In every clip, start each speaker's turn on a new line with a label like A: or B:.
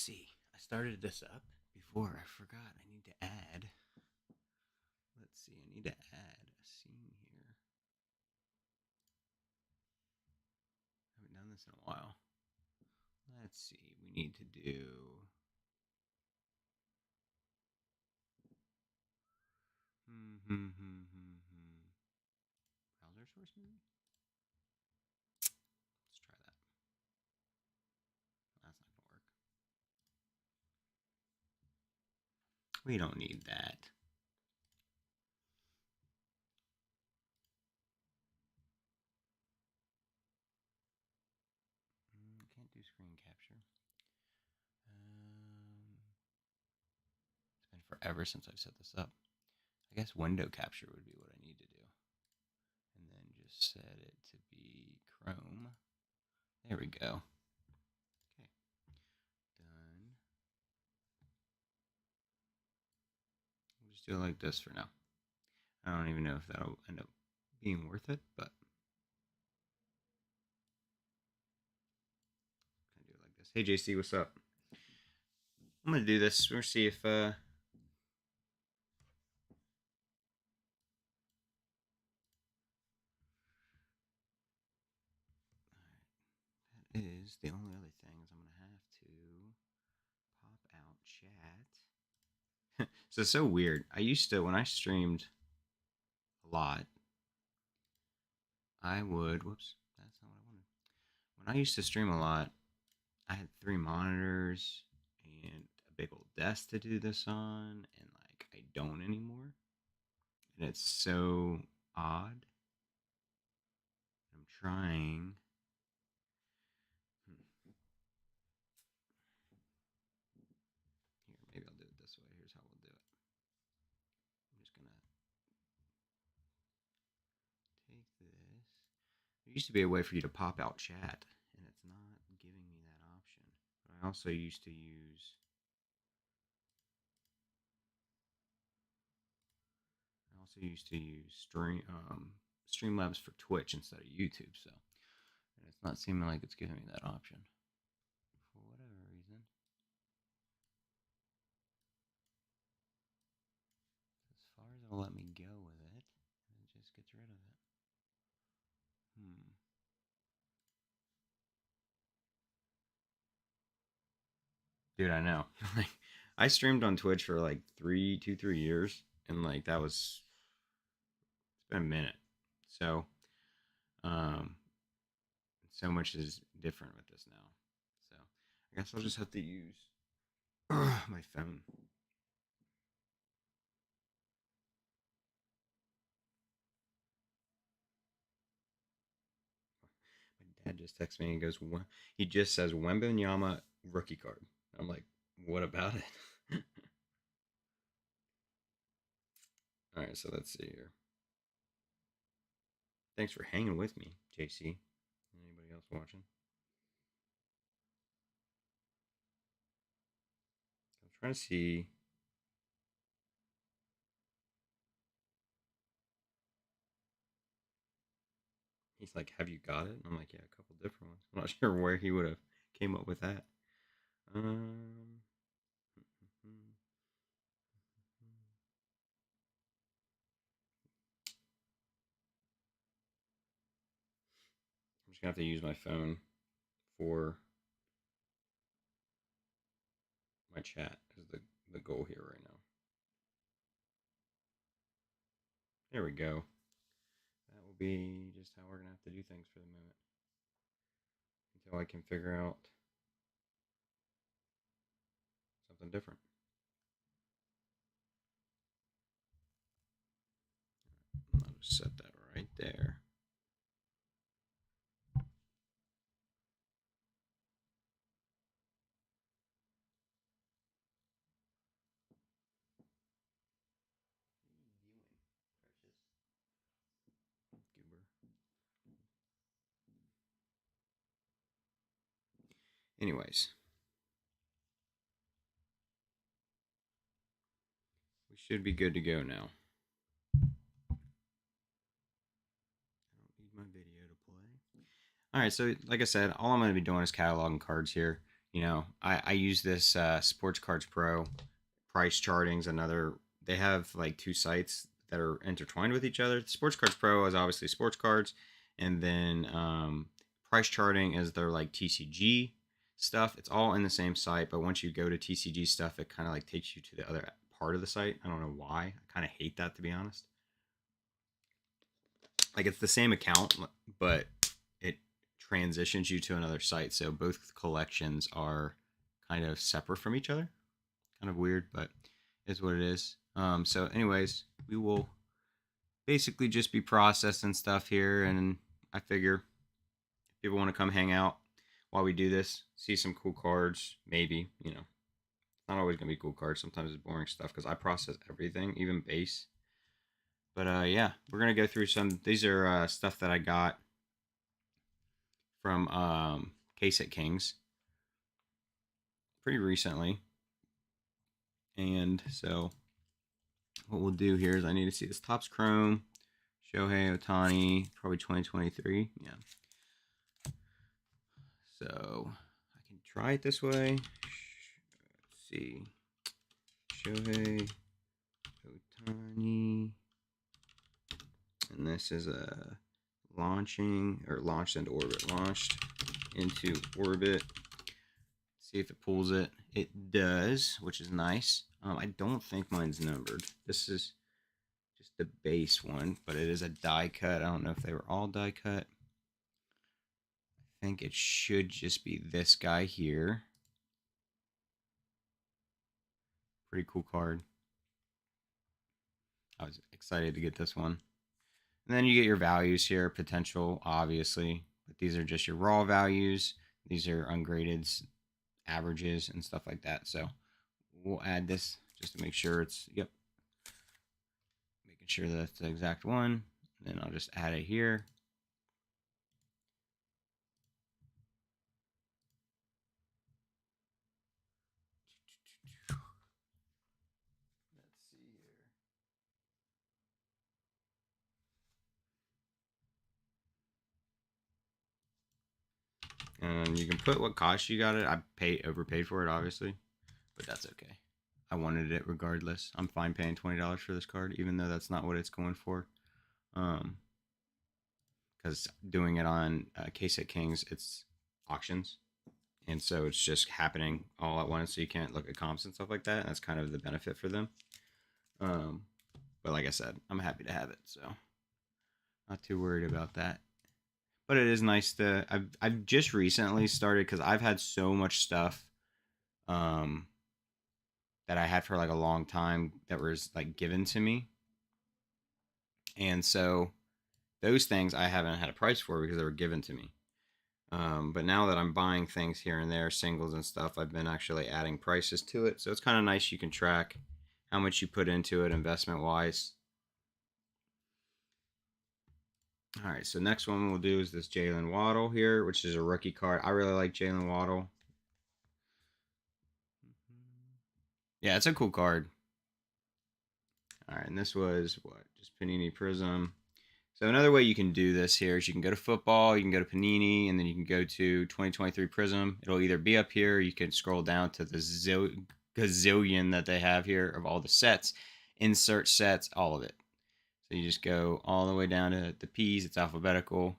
A: let's see. I started this up before. I forgot. I need to add. Let's see. I need to add a scene here. I haven't done this in a while. Let's see. We need to do. Browser source maybe. Let's try that. That's not gonna work. We don't need that. Can't do screen capture. It's been forever since I've set this up. I guess window capture would be what I need to do. And then just set it to be Chrome. There we go. Okay. Done. We'll just do it like this for now. I don't even know if that'll end up being worth it, but I do it like this. Hey JC, what's up? I'm gonna do this. We'll see if that is the only other thing is I'm gonna have to pop out chat. So it's so weird. I used to when I streamed a lot, I would whoops, that's not what I wanted. When I used to stream a lot, I had 3 monitors and a big old desk to do this on, and like I don't anymore. And it's so odd. I'm trying. Here, maybe I'll do it this way. Here's how we'll do it. I'm just gonna take this. There used to be a way for you to pop out chat, and it's not giving me that option. But I also used to use Streamlabs for Twitch instead of YouTube, so and it's not seeming like it's giving me that option for whatever reason. As far as it'll let me go with it, it just gets rid of it. Dude, I know. Like, I streamed on Twitch for like 3 years, and like that was it's been a minute. So, um, so much is different with this now. So, I guess I'll just have to use my phone. My dad just texts me and goes, he just says Wembanyama rookie card. I'm like, what about it? All right, so let's see here. Thanks for hanging with me, JC. Anybody else watching? I'm trying to see. He's like, have you got it? And I'm like, yeah, a couple different ones. I'm not sure where he would have came up with that. I'm just gonna have to use my phone for my chat is the goal here right now. There we go. That will be just how we're gonna have to do things for the moment until I can figure out something different. I'll just set that right there. Anyways, we should be good to go now. I don't need my video to play. All right, so like I said, all I'm going to be doing is cataloging cards here. I use this Sports Cards Pro. Price Charting's another. They have like two sites that are intertwined with each other. Sports Cards Pro is obviously sports cards, and then Price Charting is their like TCG stuff. It's all in the same site, but once you go to TCG stuff, it kind of like takes you to the other part of the site. I don't know why. I kind of hate that, to be honest. Like it's the same account, but it transitions you to another site. So both collections are kind of separate from each other. Kind of weird, but is what it is. So, anyways, we will basically just be processing stuff here, and I figure if people want to come hang out while we do this, see some cool cards, maybe, it's not always gonna be cool cards. Sometimes it's boring stuff because I process everything, even base. But yeah, we're gonna go through some. These are stuff that I got from Case at Kings pretty recently, and so what we'll do here is I need to see this Topps Chrome, Shohei Ohtani, probably 2023. Yeah. So I can try it this way. Let's see. Shohei Ohtani. And this is a launched into orbit. Launched into orbit. See if it pulls it. It does, which is nice. I don't think mine's numbered. This is just the base one, but it is a die cut. I don't know if they were all die cut. I think it should just be this guy here. Pretty cool card. I was excited to get this one. And then you get your values here, potential, obviously. But these are just your raw values. These are ungraded averages and stuff like that. So we'll add this just to make sure it's, yep. Making sure that's the exact one. Then I'll just add it here. Let's see here. And you can put what cost you got it. I overpaid for it, obviously, but that's okay. I wanted it regardless. I'm fine paying $20 for this card, even though that's not what it's going for. Because doing it on Case at Kings, it's auctions, and so it's just happening all at once. So you can't look at comps and stuff like that. And that's kind of the benefit for them. But like I said, I'm happy to have it, so not too worried about that. But it is nice to. I've just recently started because I've had so much stuff. That I had for like a long time that was like given to me. And so those things I haven't had a price for because they were given to me. But now that I'm buying things here and there, singles and stuff, I've been actually adding prices to it. So it's kind of nice. You can track how much you put into it investment wise. All right. So next one we'll do is this Jalen Waddle here, which is a rookie card. I really like Jalen Waddle. Yeah, it's a cool card. All right, and this was what? Just Panini Prism. So another way you can do this here is you can go to football, you can go to Panini, and then you can go to 2023 Prism. It'll either be up here, you can scroll down to the gazillion that they have here of all the sets, insert sets, all of it. So you just go all the way down to the P's, it's alphabetical.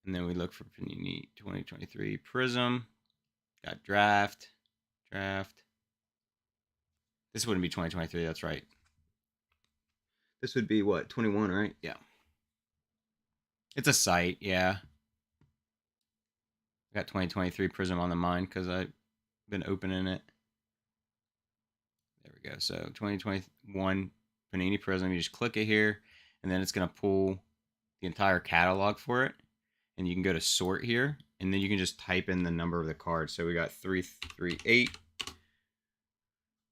A: And then we look for Panini 2023 Prism. Got draft. This wouldn't be 2023, that's right. This would be what, 21, right? Yeah. It's a site, yeah. I got 2023 Prism on the mind because I've been opening it. There we go. So 2021 Panini Prism, you just click it here, and then it's going to pull the entire catalog for it. And you can go to sort here, and then you can just type in the number of the cards. So we got 338.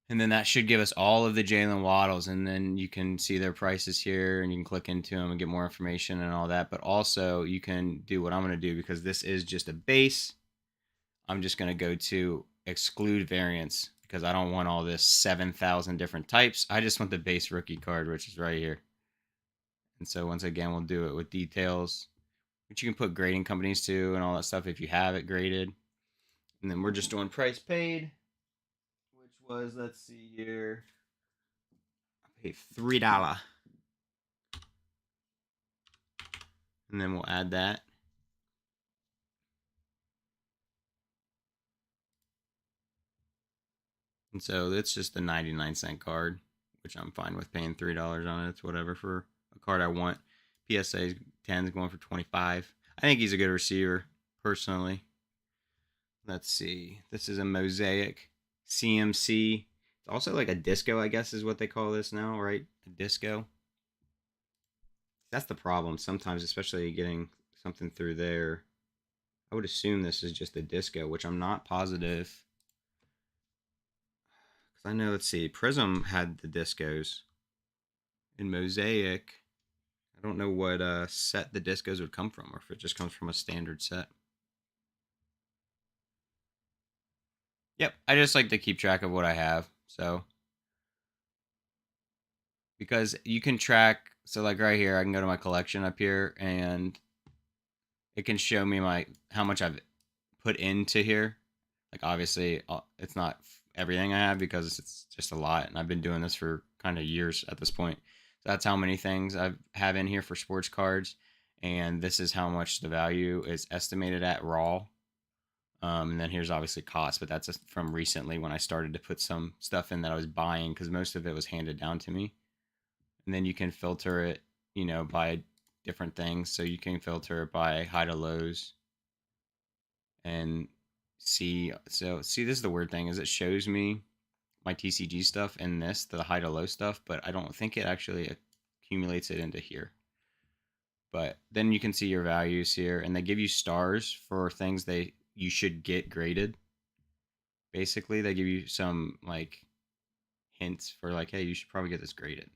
A: And then that should give us all of the Jalen Waddles, and then you can see their prices here, and you can click into them and get more information and all that. But also, you can do what I'm going to do because this is just a base. I'm just going to go to exclude variants because I don't want all this 7,000 different types. I just want the base rookie card, which is right here. And so once again, we'll do it with details. which you can put grading companies to and all that stuff if you have it graded. And then we're just doing price paid, which was, let's see here, I paid $3. And then we'll add that. And so it's just a 99-cent card, which I'm fine with paying $3 on it. It's whatever for a card I want. PSA 10 is going for 25. I think he's a good receiver, personally. Let's see. This is a Mosaic CMC. It's also like a disco, I guess is what they call this now, right? A disco. That's the problem sometimes, especially getting something through there. I would assume this is just a disco, which I'm not positive. Because I know, let's see, Prism had the discos. In Mosaic, I don't know what set the discos would come from, or if it just comes from a standard set. Yep, I just like to keep track of what I have. So, because you can track, so like right here, I can go to my collection up here, and it can show me how much I've put into here. Like obviously, it's not everything I have because it's just a lot, and I've been doing this for kind of years at this point. So that's how many things I have in here for sports cards, and this is how much the value is estimated at raw. And then here's obviously cost, but that's from recently when I started to put some stuff in that I was buying because most of it was handed down to me. And then you can filter it, by different things. So you can filter it by high to lows and see. So see, this is the weird thing is it shows me my TCG stuff in this, the high to low stuff, but I don't think it actually accumulates it into here. But then you can see your values here, and they give you stars for things you should get graded. Basically, they give you some like hints for like, hey, you should probably get this graded.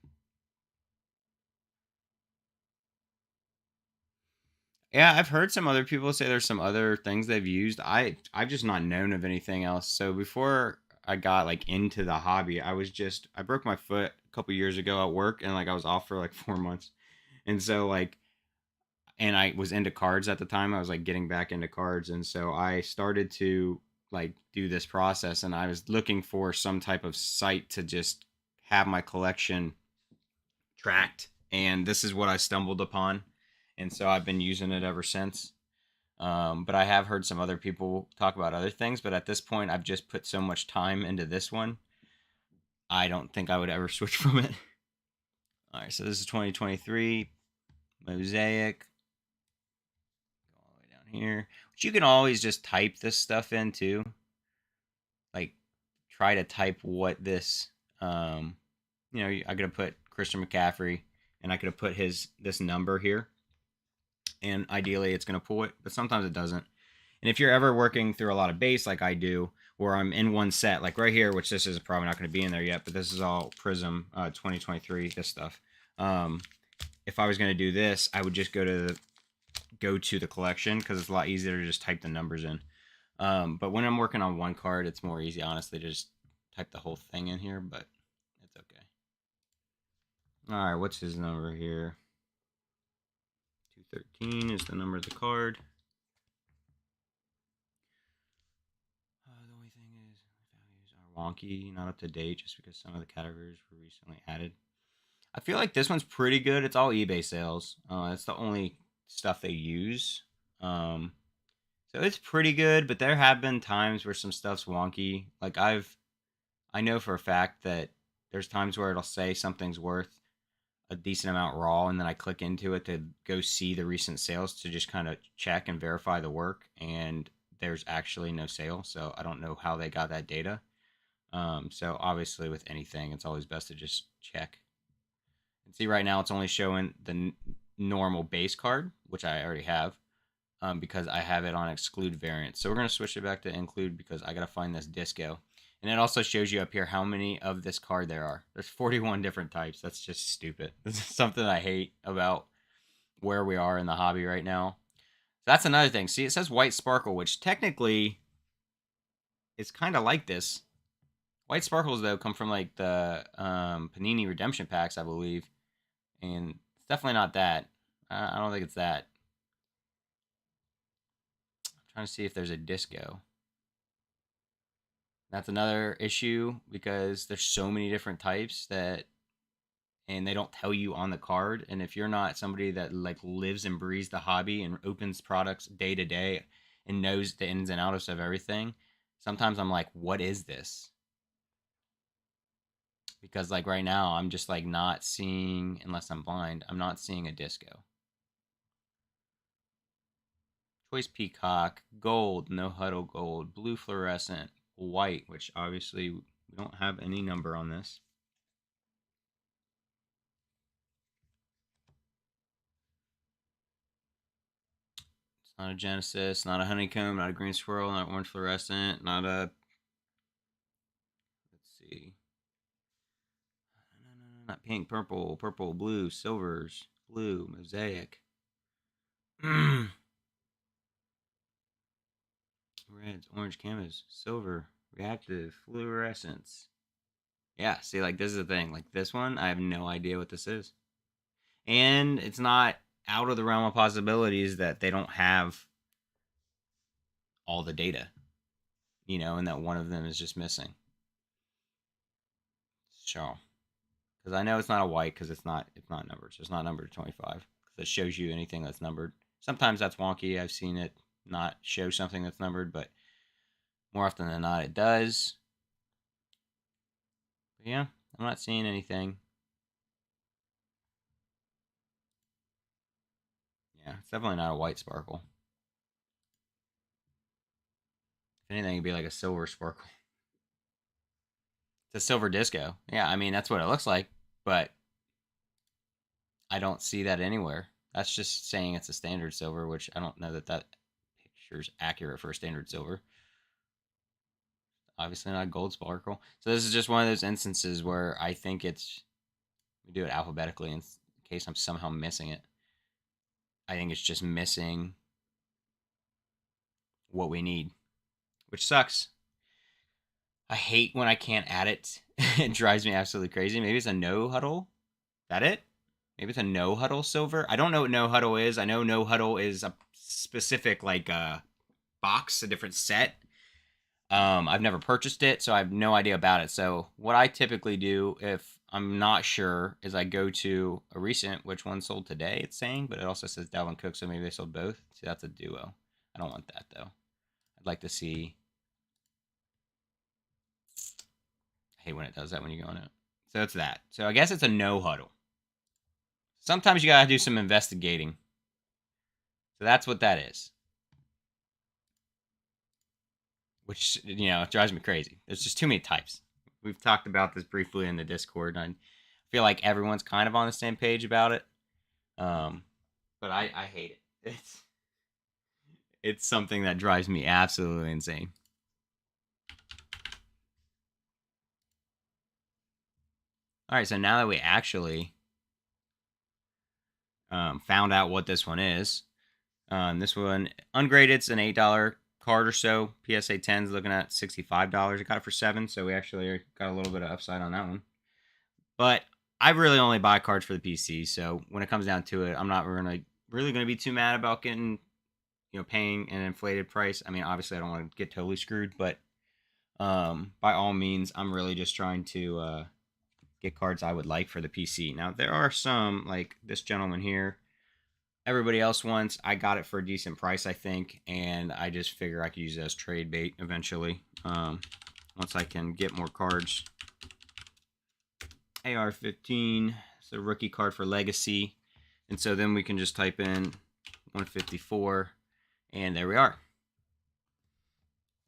A: Yeah, I've heard some other people say there's some other things they've used. I've just not known of anything else. So before I got like into the hobby, I broke my foot a couple years ago at work, and like I was off for like 4 months. And so like and I was into cards at the time. I was like getting back into cards, and so I started to like do this process, and I was looking for some type of site to just have my collection tracked, and this is what I stumbled upon, and so I've been using it ever since. But I have heard some other people talk about other things, but at this point, I've just put so much time into this one. I don't think I would ever switch from it. All right, so this is 2023 Mosaic. Go all the way down here. But you can always just type this stuff in too. Like, try to type what this. I could have put Christian McCaffrey, and I could have put this number here, and ideally it's going to pull it, but sometimes it doesn't. And if you're ever working through a lot of base like I do, where I'm in one set, like right here, which this is probably not going to be in there yet, but this is all Prism 2023, this stuff. If I was going to do this, I would just go to the collection because it's a lot easier to just type the numbers in. But when I'm working on one card, it's more easy, honestly, to just type the whole thing in here, but it's okay. All right, what's his number here? 213 is the number of the card. The only thing is values are wonky, not up to date, just because some of the categories were recently added. I feel like this one's pretty good. It's all eBay sales. That's the only stuff they use. So it's pretty good, but there have been times where some stuff's wonky. Like I know for a fact that there's times where it'll say something's worth a decent amount raw, and then I click into it to go see the recent sales to just kind of check and verify the work, and there's actually no sale. So I don't know how they got that data. So obviously with anything, it's always best to just check. And see right now it's only showing the normal base card, which I already have, because I have it on exclude variant. So we're going to switch it back to include because I got to find this disco. And it also shows you up here how many of this card there are. There's 41 different types. That's just stupid. This is something I hate about where we are in the hobby right now. So that's another thing. See, it says white sparkle, which technically is kind of like this. White sparkles, though, come from like the Panini redemption packs, I believe. And it's definitely not that. I don't think it's that. trying to see if there's a disco. That's another issue because there's so many different types that, and they don't tell you on the card. And if you're not somebody that like lives and breathes the hobby and opens products day to day and knows the ins and outs of everything, sometimes I'm like, what is this? Because like right now, I'm just like not seeing, unless I'm blind, I'm not seeing a disco. Choice peacock, gold, no huddle gold, blue fluorescent, white, which obviously we don't have any number on this. It's not a Genesis, not a honeycomb, not a green squirrel, not orange fluorescent, not a, let's see, not pink, purple, purple, blue, silvers, blue, mosaic, reds, orange canvas, silver, reactive, fluorescence. Yeah, see, like this is the thing. Like this one, I have no idea what this is. And it's not out of the realm of possibilities that they don't have all the data, and that one of them is just missing. So, because I know it's not a white because it's not numbered. So it's not numbered 25 because it shows you anything that's numbered. Sometimes that's wonky. I've seen it not show something that's numbered, but more often than not, it does. But yeah, I'm not seeing anything. Yeah, it's definitely not a white sparkle. If anything, it'd be like a silver sparkle. It's a silver disco. Yeah, I mean, that's what it looks like, but I don't see that anywhere. That's just saying it's a standard silver, which I don't know that picture's accurate for a standard silver. Obviously not gold sparkle. So this is just one of those instances where I think we do it alphabetically in case I'm somehow missing it. I think it's just missing what we need, which sucks. I hate when I can't add it. It drives me absolutely crazy. Maybe it's a no huddle. Is that it? Maybe it's a no huddle silver. I don't know what no huddle is. I know no huddle is a specific like box, a different set. I've never purchased it, so I have no idea about it. So what I typically do if I'm not sure is I go to a recent, which one sold today, it's saying, but it also says Dalvin Cook, so maybe they sold both. See, that's a duo. I don't want that though. I'd like to see. I hate when it does that when you go on it. So it's that. So I guess it's a no huddle. Sometimes you gotta do some investigating. So that's what that is. Which drives me crazy. There's just too many types. We've talked about this briefly in the Discord, and I feel like everyone's kind of on the same page about it. But I hate it. It's something that drives me absolutely insane. All right, so now that we actually found out what this one is, this one ungraded, it's an $8 card or so. PSA 10 is looking at $65. I got it for $7, so we actually got a little bit of upside on that one. But I really only buy cards for the PC, so when it comes down to it, I'm not really gonna be too mad about getting, paying an inflated price. I mean, obviously, I don't want to get totally screwed, but by all means, I'm really just trying to get cards I would like for the PC. Now, there are some like this gentleman here. Everybody else wants. I got it for a decent price, I think, and I just figure I could use it as trade bait eventually. Once I can get more cards. AR-15. It's a rookie card for Legacy. And so then we can just type in 154, and there we are.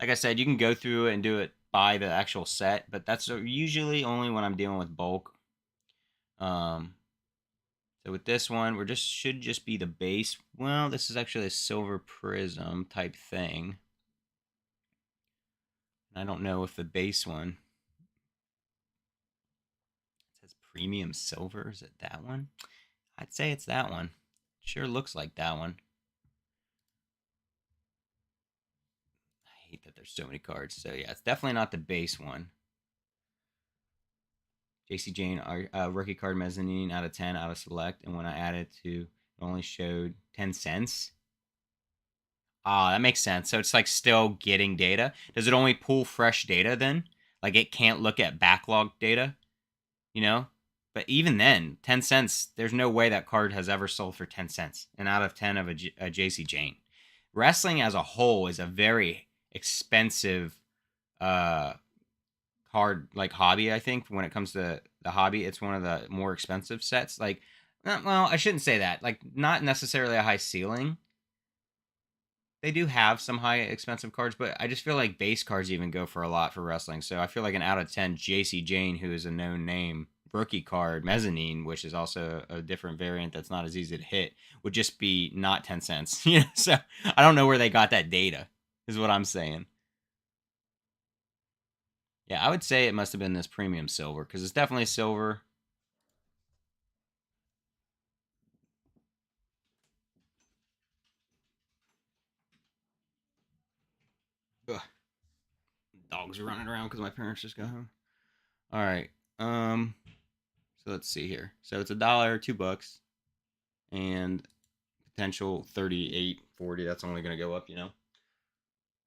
A: Like I said, you can go through it and do it by the actual set, but that's usually only when I'm dealing with bulk. So with this one, should just be the base. Well, this is actually a silver prism type thing. I don't know if the base one says premium silver. Is it that one? I'd say it's that one. Sure looks like that one. I hate that there's so many cards. So yeah, it's definitely not the base one. JC Jane, rookie card mezzanine out of 10 out of select. And when I added to, it only showed 10 cents. Ah, that makes sense. So it's like still getting data. Does it only pull fresh data then? Like it can't look at backlog data, you know? But even then, 10 cents, there's no way that card has ever sold for 10 cents. And out of 10 of a JC Jane. Wrestling as a whole is a very expensive uh card like hobby, I think. When it comes to the hobby, it's one of the more expensive sets. Like well, I shouldn't say that. Like not necessarily a high ceiling, they do have some high expensive cards, but I just feel like base cards even go for a lot for wrestling. So I feel like an out of 10 JC Jane, who is a known name, rookie card, mezzanine, which is also a different variant that's not as easy to hit, would just be not 10 cents. You know, so I don't know where they got that data, is what I'm saying. Yeah, I would say it must have been this premium silver because it's definitely silver. Ugh, dogs are running around because my parents just got home. All right. Um. So let's see here. So it's $1, $2, and potential 38, 40. That's only going to go up, you know?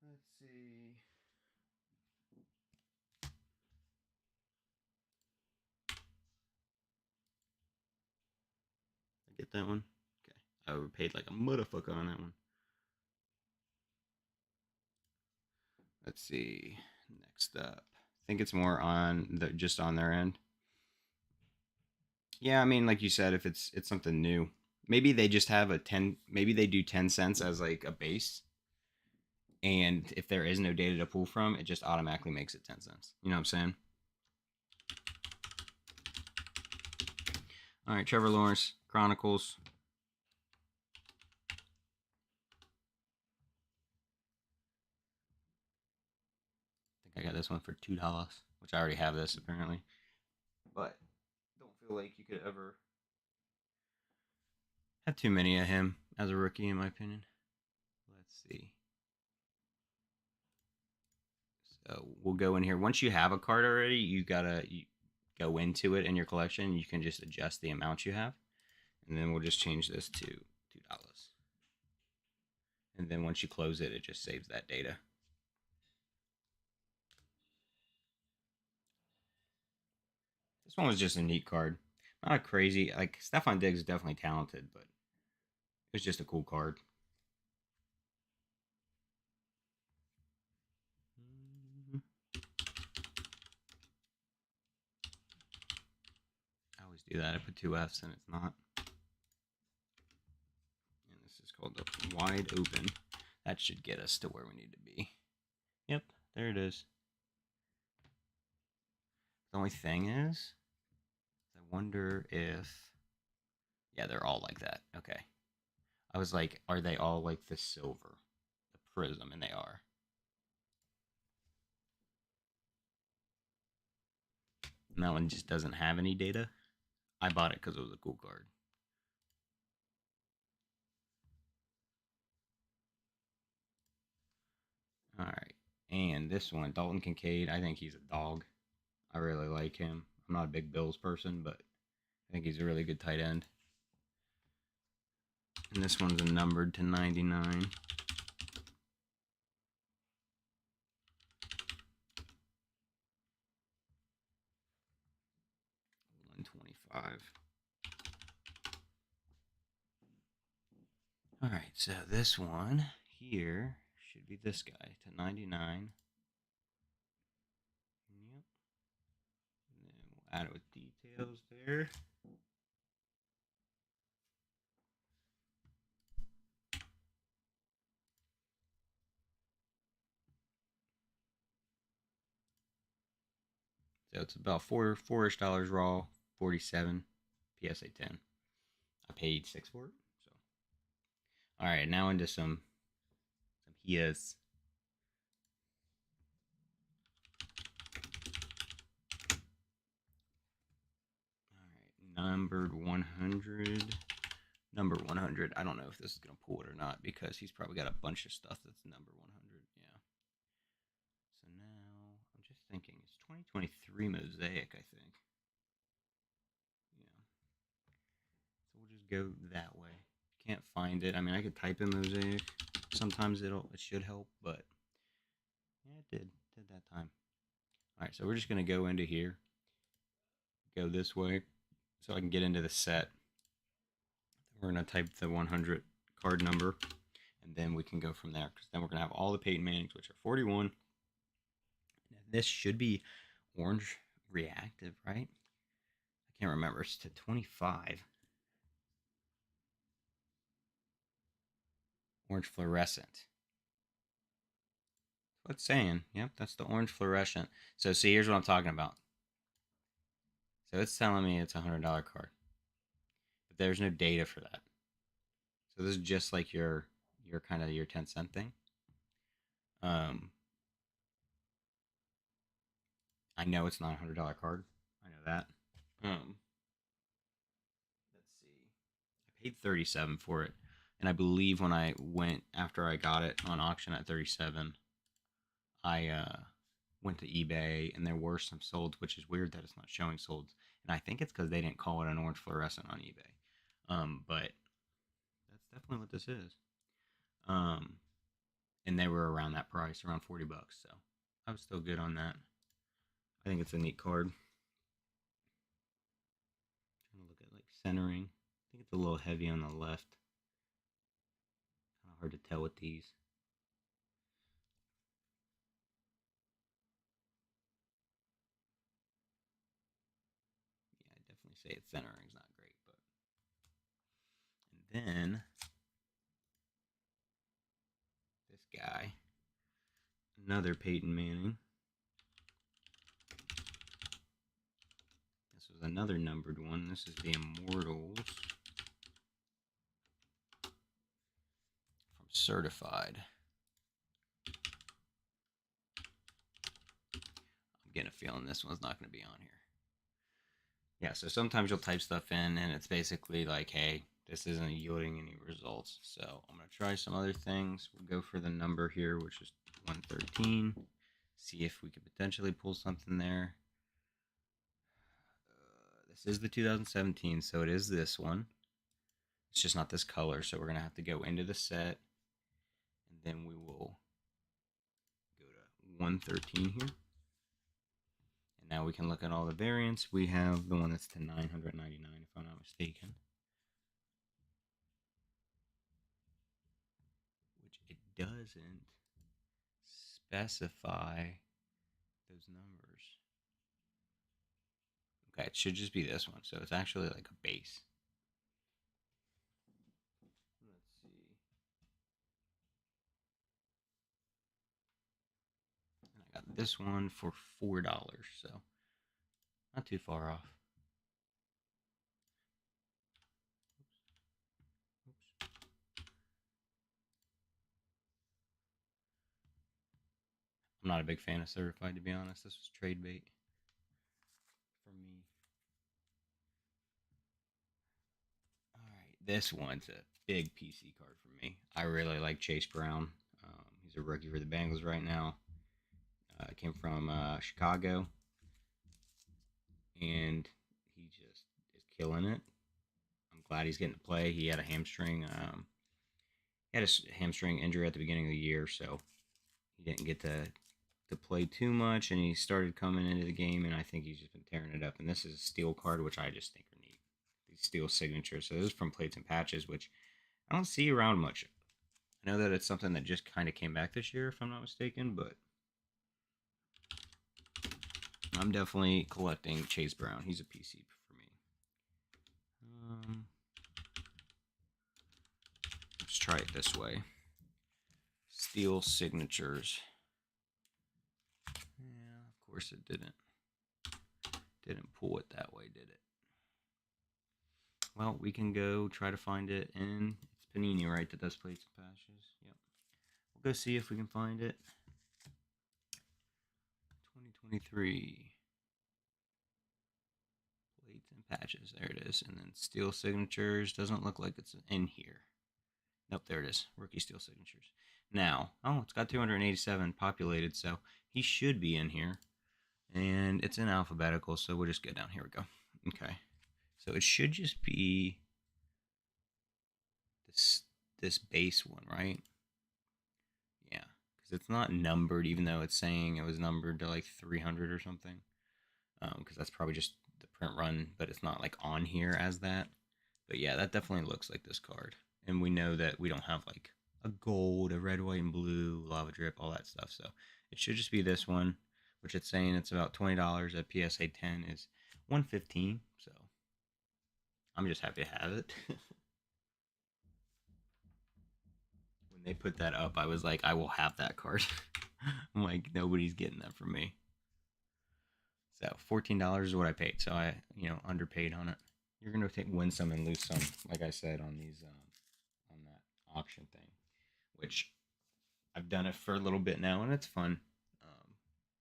A: Let's see. I get that one. Okay. I overpaid like a motherfucker on that one. Let's see. Next up. I think it's more on the just on their end. Yeah, I mean, like you said, if it's something new, maybe they just have a 10. Maybe they do 10 cents as like a base, and if there is no data to pull from, it just automatically makes it 10 cents. You know what I'm saying? All right, Trevor Lawrence Chronicles. I think I got this one for $2, which I already have this apparently, but don't feel like you could ever have too many of him as a rookie, in my opinion. Let's see. So we'll go in here. Once you have a card already, you go into it in your collection. You can just adjust the amount you have, and then we'll just change this to $2. And then once you close it, it just saves that data. This one was just a neat card. Not a crazy like Stefan Diggs is definitely talented, but it was just a cool card. I always do that. I put two F's and it's not. And this is called the wide open. That should get us to where we need to be. Yep, there it is. The only thing is, I wonder if. Yeah, they're all like that. Okay. I was like, are they all like the silver, the prism? And they are. And that one just doesn't have any data. I bought it because it was a cool card. All right. And this one, Dalton Kincaid, I think he's a dog. I really like him. I'm not a big Bills person, but I think he's a really good tight end. And this one's numbered to 99. 125. All right, so this one here should be this guy to 99. Yep. And then we'll add it with details there. So it's about four-ish dollars raw, 47 PSA 10. I paid 6 for it. So all right, now into some Hias. All right, numbered 100. Number 100. I don't know if this is gonna pull it or not because he's probably got a bunch of stuff that's number 100. Yeah. So now I'm just thinking it's 2023 Mosaic. I think. Yeah. So we'll just go that way. Can't find it. I mean, I could type in Mosaic. Sometimes it should help, but yeah, it did that time. All right, so we're just gonna go into here, go this way, so I can get into the set. We're gonna type the 100 card number, and then we can go from there. Because then we're gonna have all the Peyton Mannings, which are 41. And this should be orange reactive, right? I can't remember. It's to 25. Orange fluorescent. What's saying? Yep, that's the orange fluorescent. So see, here's what I'm talking about. So it's telling me it's a $100 card, but there's no data for that. So this is just like your kind of your 10-cent thing. Um, I know it's not $100 card. I know that. Let's see. I paid 37 for it, and I believe when I went after I got it on auction at 37, I went to eBay and there were some solds, which is weird that it's not showing solds. And I think it's because they didn't call it an orange fluorescent on eBay. But that's definitely what this is. And they were around that price, around $40. So I was still good on that. I think it's a neat card. Trying to look at like centering. I think it's a little heavy on the left. Kind of hard to tell with these. Yeah, I definitely say its centering's not great, but and then this guy, another Peyton Manning. This was another numbered one. This is the Immortals from Certified. I'm getting a feeling this one's not going to be on here. Yeah, so sometimes you'll type stuff in and it's basically like, hey, this isn't yielding any results. So I'm going to try some other things. We'll go for the number here, which is 113. See if we could potentially pull something there. This is the 2017, so it is this one. It's just not this color, so we're going to have to go into the set, and then we will go to 113 here. And now we can look at all the variants. We have the one that's to 999, if I'm not mistaken. Which it doesn't specify those numbers. Okay, it should just be this one, so it's actually like a base. Let's see. And I got this one for $4, so not too far off. Oops. I'm not a big fan of Certified, to be honest. This was trade bait for me. All right, this one's a big PC card for me. I really like Chase Brown. He's a rookie for the Bengals right now. Came from Chicago, and he just is killing it. I'm glad he's getting to play. He had a hamstring. He had a hamstring injury at the beginning of the year, so he didn't get to play too much, and he started coming into the game, and I think he's just been tearing it up. And this is a steel card, which I just think are neat. These steel signatures. So this is from Plates and Patches, which I don't see around much. I know that it's something that just kind of came back this year, if I'm not mistaken, but I'm definitely collecting Chase Brown. He's a PC for me. Let's try it this way. Steel signatures. Yeah, of course it didn't pull it that way, did it? Well, we can go try to find it in, it's Panini, right, that does Plates and Patches. Yep. We'll go see if we can find it. 2023. Plates and Patches, there it is. And then Steel Signatures, doesn't look like it's in here. Nope, there it is, Rookie Steel Signatures. Now, oh, it's got 287 populated, so he should be in here. And it's in alphabetical, so we'll just go down. Here we go. Okay. So it should just be this base one, right? because it's not numbered, even though it's saying it was numbered to like 300 or something. Because that's probably just the print run, but it's not like on here as that. But yeah, that definitely looks like this card, and we know that we don't have like a gold, a red, white, and blue, lava drip, all that stuff. So it should just be this one, which it's saying it's about $20 at PSA 10 is 115. So I'm just happy to have it. When they put that up, I was like, I will have that card. I'm like, nobody's getting that from me. So $14 is what I paid. So I, underpaid on it. You're gonna win some and lose some, like I said on these on that auction thing, which I've done it for a little bit now and it's fun.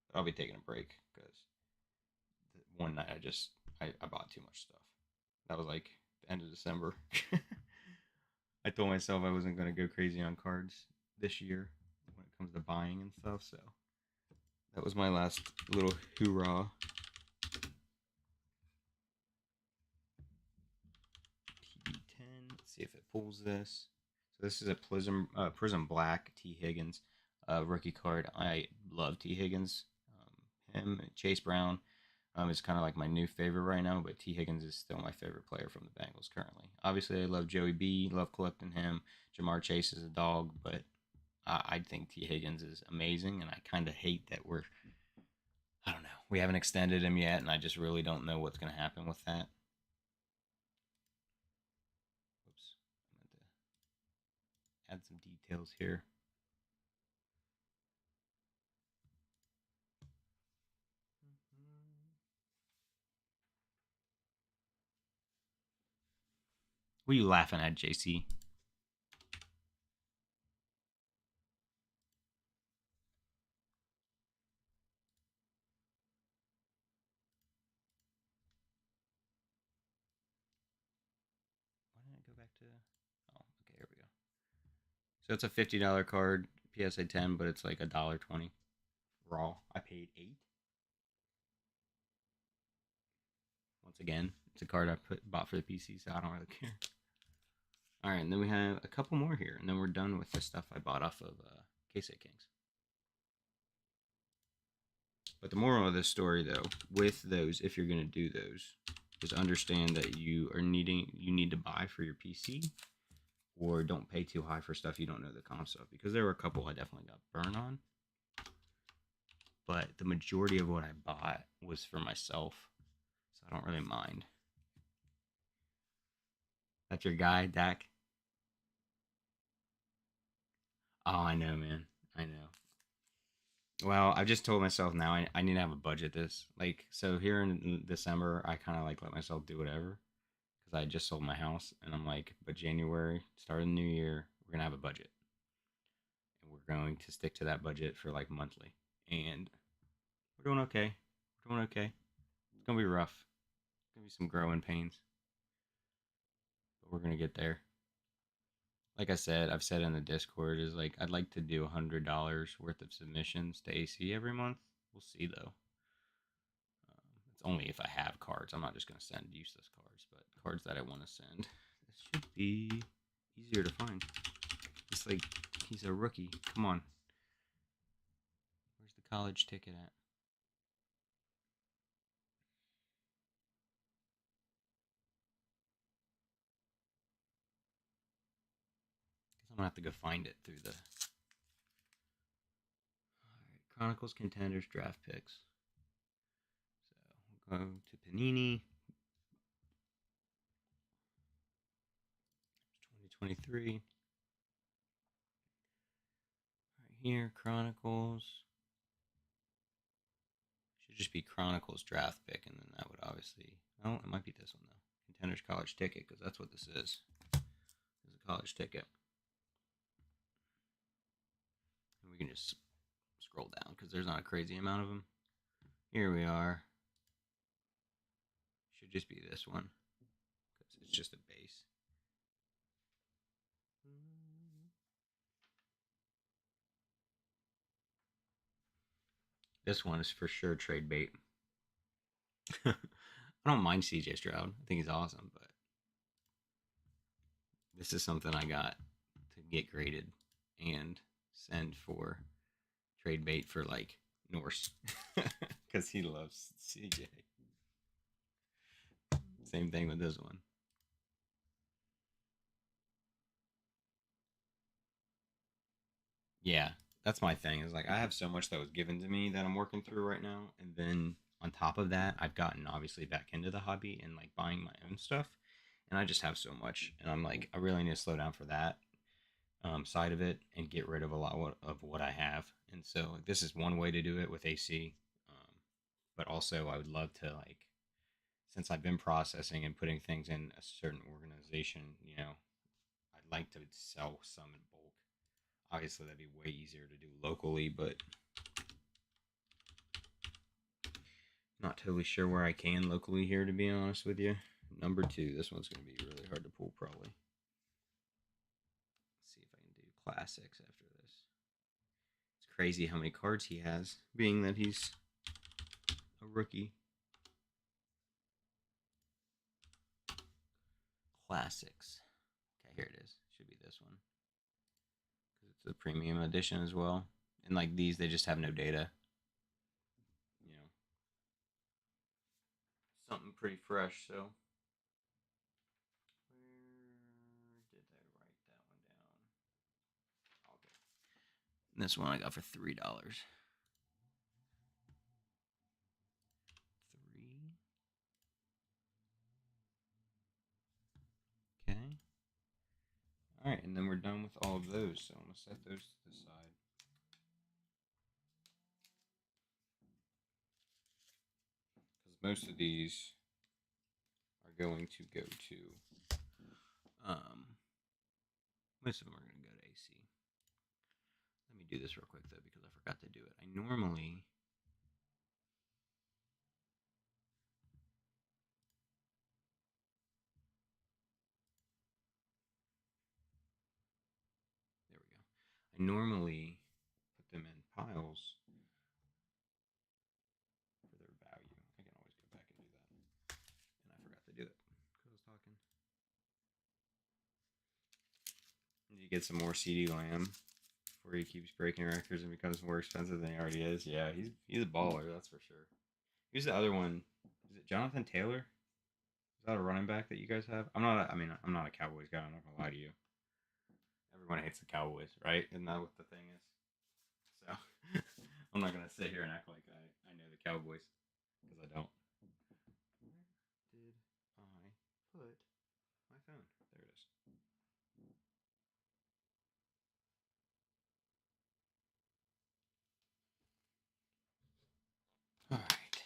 A: But I'll be taking a break because one night I bought too much stuff. That was like the end of December. I told myself I wasn't gonna go crazy on cards this year when it comes to buying and stuff. So that was my last little hoorah. TB10. Let's see if it pulls this. So this is a Prism Black T Higgins rookie card. I love T Higgins. Him, Chase Brown, is kind of like my new favorite right now, but T Higgins is still my favorite player from the Bengals currently. Obviously, I love Joey B. Love collecting him. Jamar Chase is a dog, but I think T Higgins is amazing, and I kind of hate that I don't know. We haven't extended him yet, and I just really don't know what's going to happen with that. Whoops. I meant to add some details here. What are you laughing at, JC? Why didn't I go back to? Oh, okay, here we go. So it's a $50 card, PSA 10, but it's like $1.20 raw. I paid 8. Once again, it's a card I bought for the PC, so I don't really care. All right, and then we have a couple more here, and then we're done with the stuff I bought off of Case Kings. But the moral of this story, though, with those, if you're going to do those, is understand that you need to buy for your PC, or don't pay too high for stuff you don't know the comps of. Because there were a couple I definitely got burned on, but the majority of what I bought was for myself, so I don't really mind. That's your guy, Dak. Oh, I know, man. I know. Well, I've just told myself now I need to have a budget this. Like, so here in December, I kind of like let myself do whatever because I just sold my house and I'm like, but January, start of the new year, we're going to have a budget and we're going to stick to that budget for like monthly. And we're doing okay. We're doing okay. It's going to be rough. It's going to be some growing pains, but we're going to get there. Like I said, I've said in the Discord is like I'd like to do $100 worth of submissions to AC every month. We'll see though. It's only if I have cards. I'm not just going to send useless cards, but cards that I want to send. This should be easier to find. It's like he's a rookie. Come on. Where's the college ticket at? Guess I'm going to have to go find it through the. Alright, Chronicles Contenders Draft Picks. So we'll go to Panini. 2023. Right here, Chronicles. Should just be Chronicles draft pick, and then that would obviously. Oh, it might be this one though. Contenders college ticket, because that's what this is. This is a college ticket. And we can just scroll down because there's not a crazy amount of them. Here we are. Should just be this one because it's just a base. This one is for sure trade bait. I don't mind CJ Stroud. I think he's awesome, but this is something I got to get graded and send for trade bait for like Norse because he loves CJ. Same thing with this one. Yeah, that's my thing. Is like I have so much that was given to me that I'm working through right now, and then on top of that, I've gotten obviously back into the hobby and like buying my own stuff, and I just have so much, and I'm like I really need to slow down for that side of it and get rid of a lot of what I have. And so like, this is one way to do it with AC, but also I would love to like since I've been processing and putting things in a certain organization, I'd like to sell some in bulk. Obviously, that'd be way easier to do locally, but not totally sure where I can locally here, to be honest with you. Number two, this one's going to be really hard to pull, probably. Let's see if I can do classics after this. It's crazy how many cards he has, being that he's a rookie. Classics. Okay, here it is. Should be this one. Because it's a premium edition as well. And like these, they just have no data. You know, something pretty fresh, so. Where did I write that one down? Okay. And this one I got for $3. Three. Okay. All right, and then we're done with all of those. So I'm gonna set those to the side. Because most of these are going to go to. Um, Most of them are going to go to AC. Let me do this real quick though, because I forgot to do it. I normally. There we go. I normally put them in piles for their value. I can always go back and do that. And I forgot to do it because I was talking. You get some more CD Lamb before he keeps breaking records and becomes more expensive than he already is. Yeah, he's a baller, that's for sure. Who's the other one? Is it Jonathan Taylor? Is that a running back that you guys have? I'm not a Cowboys guy. I'm not gonna lie to you. Everyone hates the Cowboys, right? Isn't that what the thing is? So I'm not gonna sit here and act like I know the Cowboys because I don't. Where did I put my phone? There it is. All right.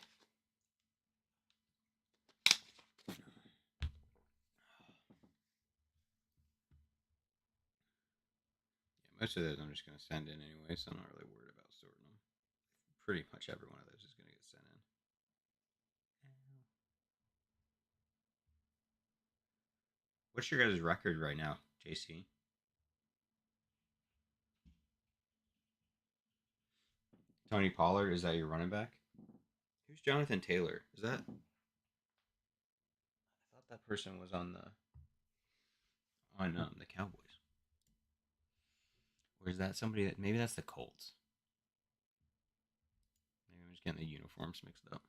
A: Yeah, most of those I'm just gonna send in anyway, so I'm not really worried about sorting them. Pretty much every one of those is gonna get sent in. What's your guys' record right now, JC? Tony Pollard, is that your running back? Who's Jonathan Taylor? Is that? I thought that person was on the Cowboys. Or is that somebody that maybe that's the Colts? Maybe I'm just getting the uniforms mixed up.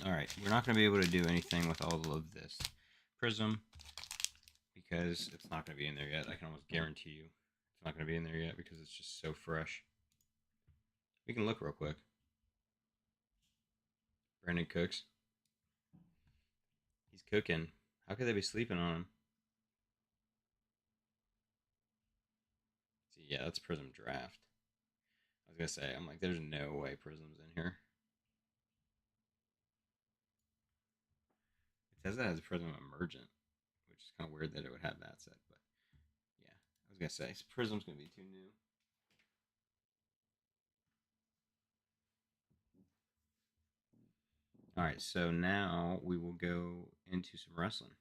A: All right, we're not going to be able to do anything with all of this Prism because it's not going to be in there yet. I can almost guarantee you it's not going to be in there yet because it's just so fresh. We can look real quick. Brandon Cooks. He's cooking. How could they be sleeping on him? See, yeah, that's Prism Draft. I was gonna say, I'm like, there's no way Prism's in here. It says it has Prism Emergent, which is kind of weird that it would have that set, but yeah, I was gonna say Prism's gonna be too new. All right, so now we will go into some wrestling.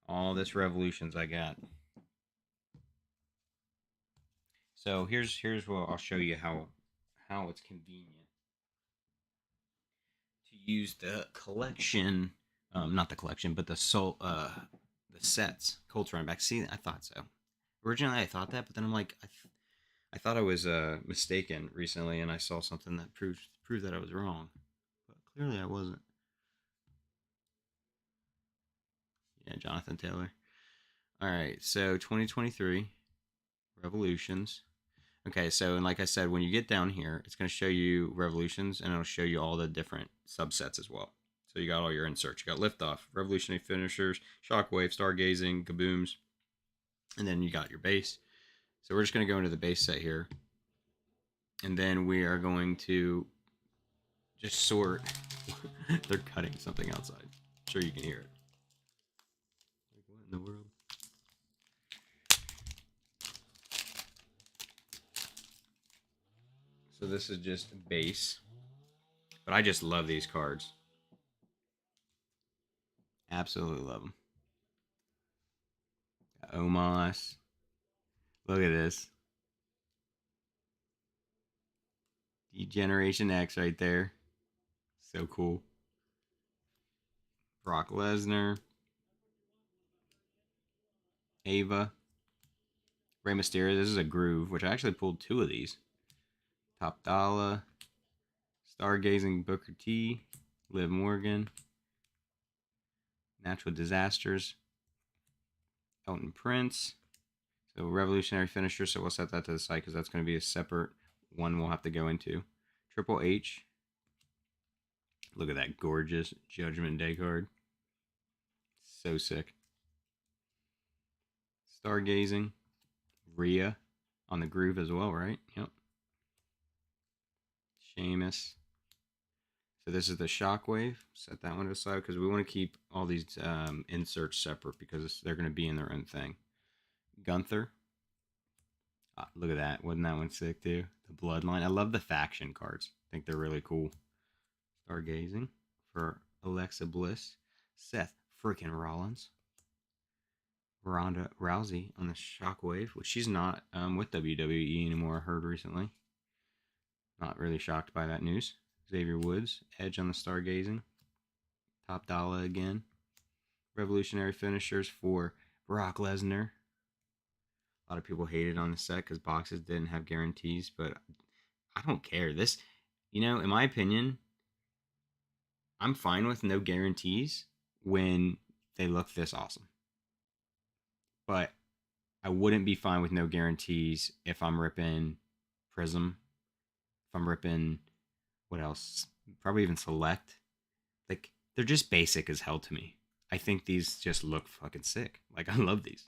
A: All this Revolutions I got. So here's what I'll show you how it's convenient to use the collection, not the collection, but the sets. Colts running back. See, I thought so. Originally, I thought that, but then I'm like, I thought I was mistaken recently, and I saw something that proved that I was wrong, but clearly I wasn't. Yeah, Jonathan Taylor. All right, so 2023 revolutions. Okay, so and like I said, when you get down here, it's going to show you revolutions, and it'll show you all the different subsets as well. So you got all your inserts. You got liftoff, revolutionary finishers, shockwave, stargazing, kabooms, and then you got your base. So we're just going to go into the base set here, and then we are going to just sort. They're cutting something outside. I'm sure you can hear it. Like what in the world? So this is just base, but I just love these cards. Absolutely love them. Omos. Look at this. Degeneration X right there. So cool. Brock Lesnar. Ava. Rey Mysterio. This is a groove, which I actually pulled two of these. Top Dollar. Stargazing Booker T. Liv Morgan. Natural Disasters. Elton Prince. So Revolutionary Finisher. So we'll set that to the side because that's going to be a separate one we'll have to go into. Triple H. Look at that gorgeous Judgment Day card. So sick. Stargazing. Rhea on the groove as well, right? Yep. Sheamus. So this is the Shockwave. Set that one aside because we want to keep all these inserts separate because they're going to be in their own thing. Gunther. Look at that. Wasn't that one sick too? The Bloodline. I love the faction cards. I think they're really cool. Stargazing for Alexa Bliss. Seth freaking Rollins. Ronda Rousey on the Shockwave, which she's not with WWE anymore, I heard recently. Not really shocked by that news. Xavier Woods, Edge on the Stargazing. Top Dollar again. Revolutionary finishers for Brock Lesnar. A lot of people hated on the set because boxes didn't have guarantees, but I don't care. This, in my opinion, I'm fine with no guarantees when they look this awesome. But I wouldn't be fine with no guarantees if I'm ripping Prism, if I'm ripping what else? Probably even Select. Like they're just basic as hell to me. I think these just look fucking sick. Like I love these.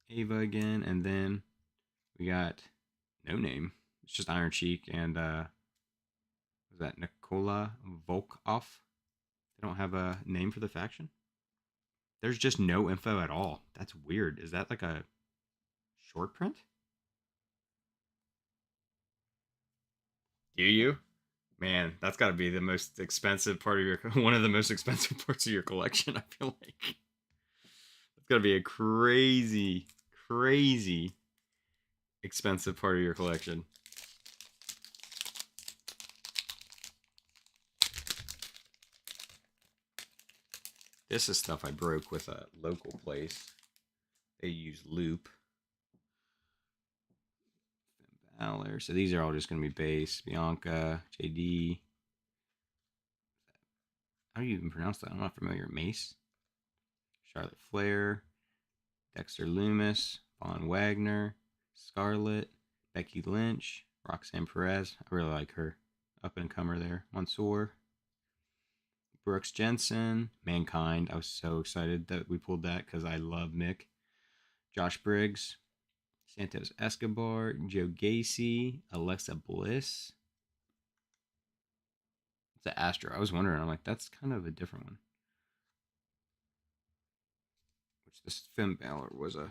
A: Ava again, and then we got no name. It's just Iron Sheik and was that Nikola Volkov? They don't have a name for the faction. There's just no info at all. That's weird. Is that like a short print? Do you? Man, that's got to be the most expensive part of your one of the most expensive parts of your collection. I feel like it's got to be a crazy, crazy expensive part of your collection. This is stuff I broke with a local place. They use loop. Balor. So these are all just going to be base. Bianca, JD. How do you even pronounce that? I'm not familiar. Mace. Charlotte Flair. Dexter Loomis. Von Wagner. Scarlett. Becky Lynch. Roxanne Perez. I really like her. Up and comer there. Mansoor. Brooks Jensen. Mankind. I was so excited that we pulled that because I love Mick. Josh Briggs. Santos Escobar. Joe Gacy. Alexa Bliss. It's an Astro. I was wondering. I'm like, that's kind of a different one. Which this Finn Balor was a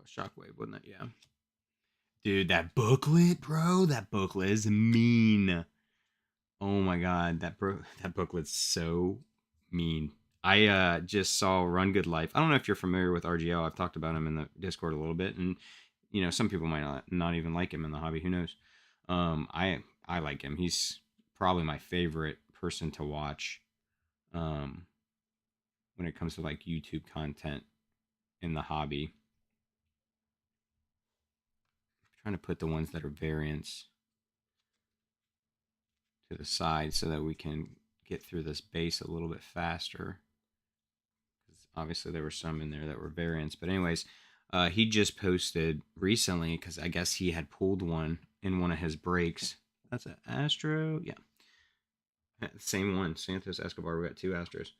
A: Shockwave, wasn't it? Yeah. Dude, that booklet, bro. That booklet is mean. Oh my god, that booklet's so mean. I just saw Run Good Life. I don't know if you're familiar with RGL. I've talked about him in the Discord a little bit, and some people might not even like him in the hobby. Who knows? I like him. He's probably my favorite person to watch. When it comes to like YouTube content in the hobby. trying to put the ones that are variants to the side so that we can get through this base a little bit faster. Obviously, there were some in there that were variants. But anyways, he just posted recently because I guess he had pulled one in one of his breaks. That's an Astro. Yeah. Same one. Santos Escobar. We got two Astros.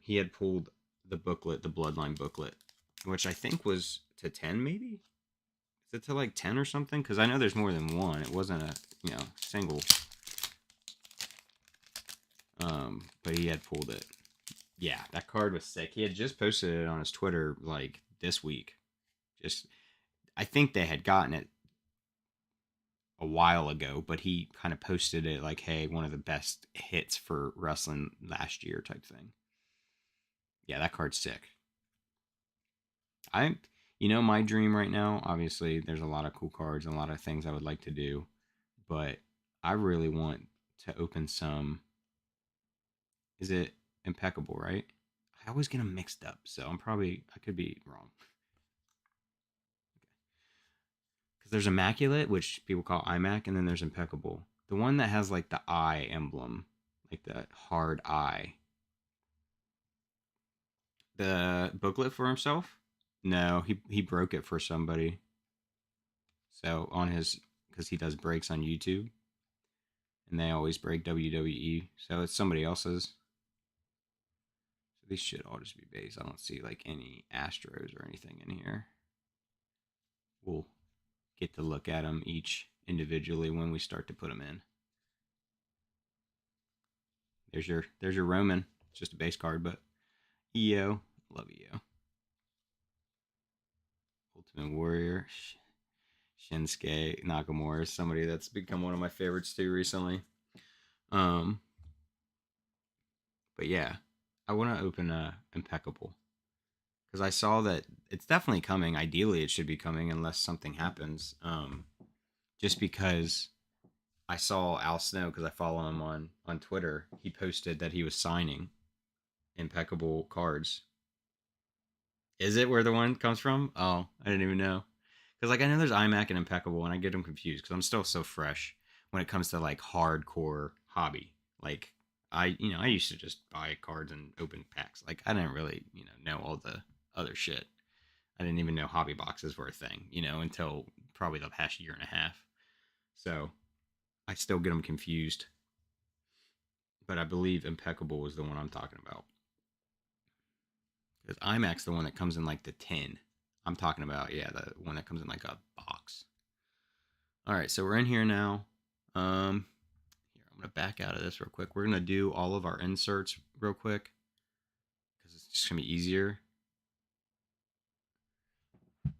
A: He had pulled the booklet, the Bloodline booklet, which I think was to 10 maybe? Is it to like 10 or something? Because I know there's more than one. It wasn't a, single. But he had pulled it. Yeah, that card was sick. He had just posted it on his Twitter like this week. Just, I think they had gotten it a while ago, but he kind of posted it like, hey, one of the best hits for wrestling last year type thing. Yeah, that card's sick. My dream right now, obviously, there's a lot of cool cards and a lot of things I would like to do, but I really want to open some. Is it Impeccable, right? I always get them mixed up, so I could be wrong. Because there's Immaculate, which people call iMac, and then there's Impeccable. The one that has like the eye emblem, like the hard eye. The booklet for himself? No, he broke it for somebody. So on his, because he does breaks on YouTube, and they always break WWE, so it's somebody else's. So these should all just be base. I don't see like any Astros or anything in here. We'll get to look at them each individually when we start to put them in. There's your Roman. It's just a base card, but EO, love EO. Ultimate Warrior, Shinsuke Nakamura is somebody that's become one of my favorites too recently. But yeah, I want to open Impeccable because I saw that it's definitely coming. Ideally, it should be coming unless something happens. Just because I saw Al Snow, because I follow him on Twitter, he posted that he was signing Impeccable cards. Is it where the one comes from? Oh, I didn't even know. Because like I know there's iMac and Impeccable, and I get them confused because I'm still so fresh when it comes to like hardcore hobby. Like I used to just buy cards and open packs. Like I didn't really know all the other shit. I didn't even know hobby boxes were a thing, until probably the past year and a half. So I still get them confused. But I believe Impeccable is the one I'm talking about. Because iMac's the one that comes in like the tin. I'm talking about, yeah, the one that comes in like a box. All right, so we're in here now. Here, I'm gonna back out of this real quick. We're gonna do all of our inserts real quick because it's just gonna be easier.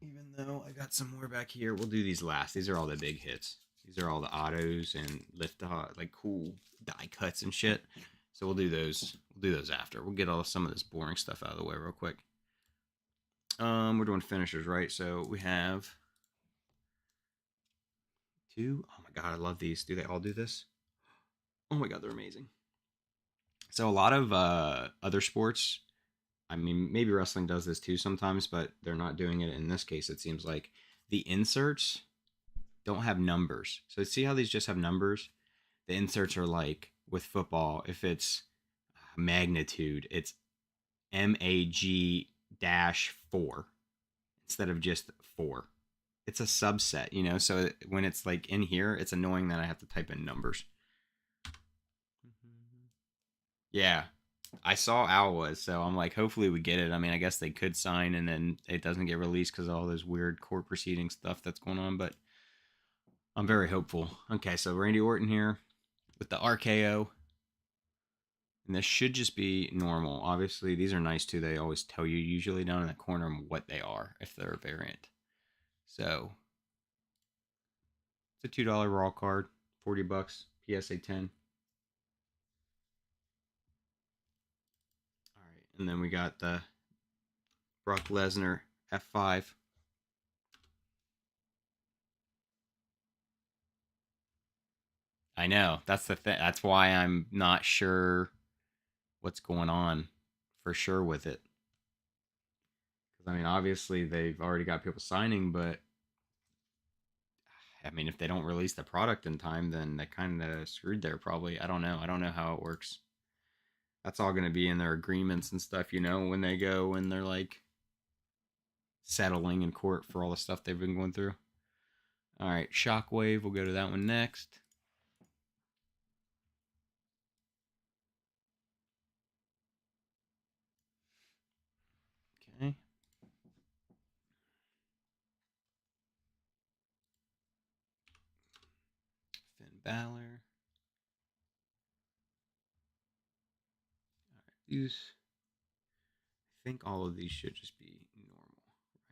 A: Even though I got some more back here, we'll do these last. These are all the big hits. These are all the autos and lift like cool die cuts and shit. So we'll do those. We'll do those after. We'll get some of this boring stuff out of the way real quick. We're doing finishers, right? So we have two. Oh my god, I love these. Do they all do this? Oh my god, they're amazing. So a lot of other sports, I mean, maybe wrestling does this too sometimes, but they're not doing it in this case. It seems like the inserts don't have numbers. So see how these just have numbers? The inserts are like with football. If it's magnitude, it's MAG-4 instead of just 4. It's a subset. So when it's like in here, it's annoying that I have to type in numbers. Yeah, I saw Al was, so I'm like, hopefully we get it. I mean, I guess they could sign and then it doesn't get released because of all those weird court proceeding stuff that's going on, but I'm very hopeful. Okay, so Randy Orton here with the RKO. And this should just be normal. Obviously, these are nice too. They always tell you usually down in the corner what they are if they're a variant. So it's a $2 raw card, $40, PSA 10. All right, and then we got the Brock Lesnar F5. I know. That's the thing. That's why I'm not sure what's going on for sure with it. Because, I mean, obviously they've already got people signing, but I mean, if they don't release the product in time, then they kind of screwed there. Probably. I don't know. I don't know how it works. That's all going to be in their agreements and stuff. When they go when they're like settling in court for all the stuff they've been going through. All right, Shockwave. We'll go to that one next. Okay. Finn Balor. All right, these. I think all of these should just be normal,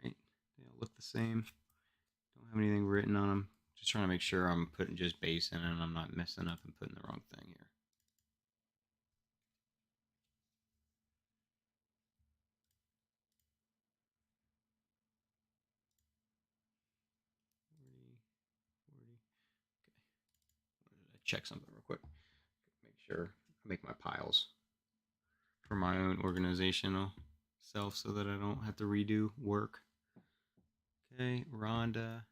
A: right? They all look the same. Don't have anything written on them. Just trying to make sure I'm putting just base in and I'm not messing up and putting the wrong thing here. Check something real quick. Make sure I make my piles for my own organizational self so that I don't have to redo work. Okay, Rhonda.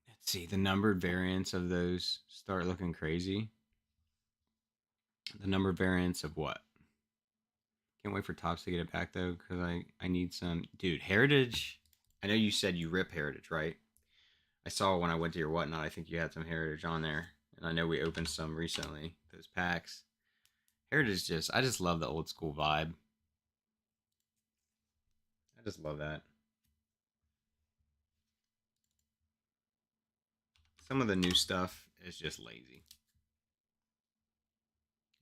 A: Let's see, the numbered variants of those start looking crazy. The numbered variants of what? Can't wait for Tops to get it back though, because I need some. Dude, Heritage. I know you said you rip Heritage, right? I saw when I went to your whatnot. I think you had some Heritage on there, and I know we opened some recently. Those packs. Heritage I just love the old school vibe. I just love that. Some of the new stuff is just lazy.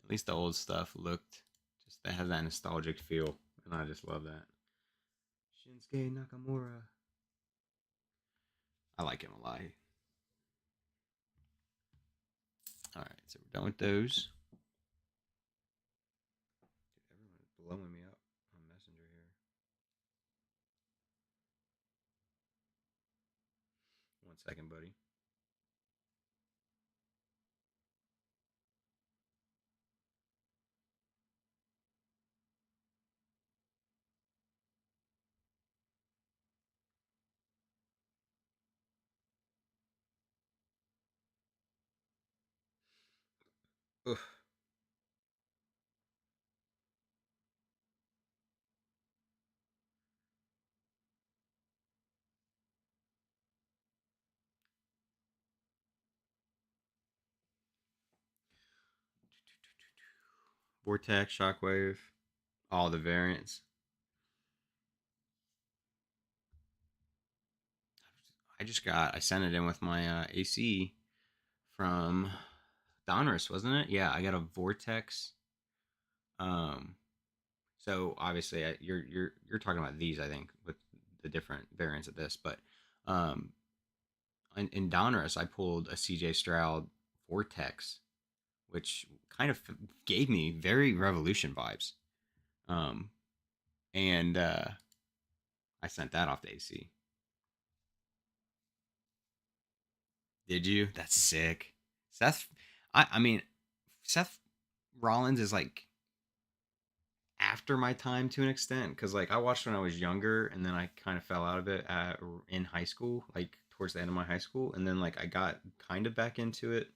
A: At least the old stuff looked just that has that nostalgic feel, and I just love that. Shinsuke Nakamura. I like him a lot. All right, so we're done with those. Dude, everyone's blowing me up on Messenger here. One second, buddy. Oof. Vortex, Shockwave, all the variants. I sent it in with my AC from Donruss, wasn't it? Yeah, I got a Vortex. Um, so obviously you're talking about these, I think, with the different variants of this, but um, in Donruss, I pulled a CJ Stroud Vortex, which kind of gave me very Revolution vibes. Um, and I sent that off to AC. Did you? That's sick. Seth, I mean, Seth Rollins is like after my time to an extent because like I watched when I was younger and then I kind of fell out of it in high school, like towards the end of my high school, and then like I got kind of back into it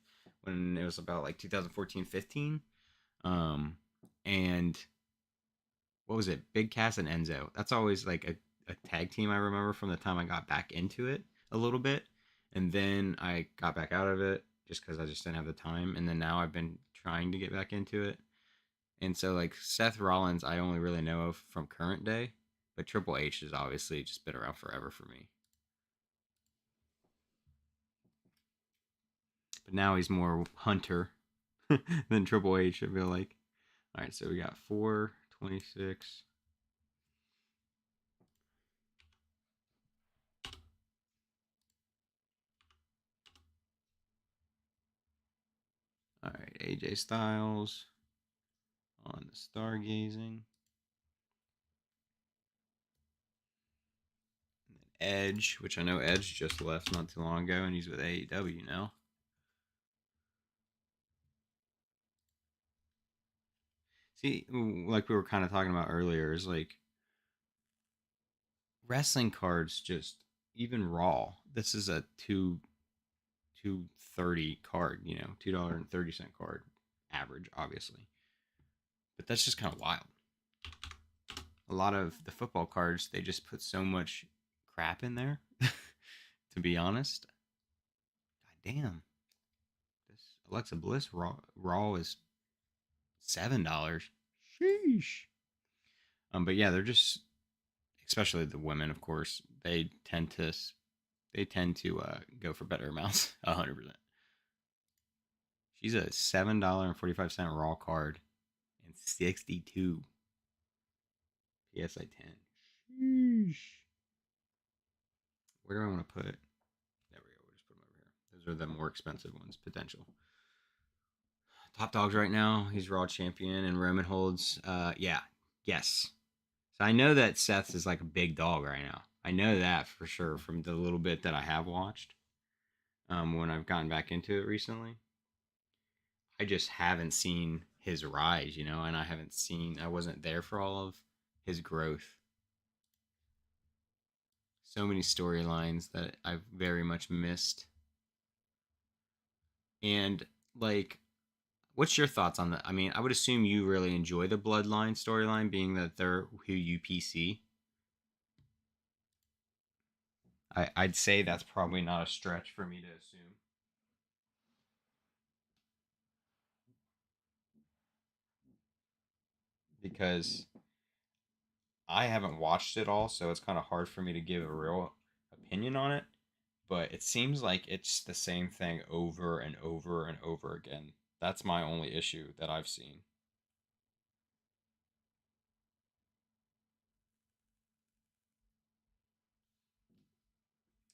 A: when it was about like 2014, 15. Um, and what was it? Big Cass and Enzo. That's always like a tag team I remember from the time I got back into it a little bit. And then I got back out of it just because I just didn't have the time. And then now I've been trying to get back into it. And so like Seth Rollins, I only really know of from current day, but Triple H has obviously just been around forever for me. But now he's more Hunter than Triple H, I feel like. All right, so we got 426. All right, AJ Styles on the stargazing. Edge, which I know Edge just left not too long ago, and he's with AEW now. See, like we were kind of talking about earlier, is like wrestling cards just even raw. This is a 230 card, $2.30 card average, obviously. But that's just kind of wild. A lot of the football cards, they just put so much crap in there. To be honest, god damn, this Alexa Bliss raw is $7. Sheesh. But yeah, they're just, especially the women, of course, they tend to go for better amounts. 100%. She's a $7.45 raw card and 62 PSI 10. Sheesh. Where do I want to put it? There we go. We'll just put them over here. Those are the more expensive ones, potential. Top dogs right now. He's Raw champion, and Roman holds. Yeah, yes. So I know that Seth is like a big dog right now. I know that for sure from the little bit that I have watched. When I've gotten back into it recently, I just haven't seen his rise, and I wasn't there for all of his growth. So many storylines that I've very much missed. And like, what's your thoughts on that? I mean, I would assume you really enjoy the Bloodline storyline, being that they're who you PC. I'd say that's probably not a stretch for me to assume. Because I haven't watched it all, so it's kind of hard for me to give a real opinion on it. But it seems like it's the same thing over and over and over again. That's my only issue that I've seen.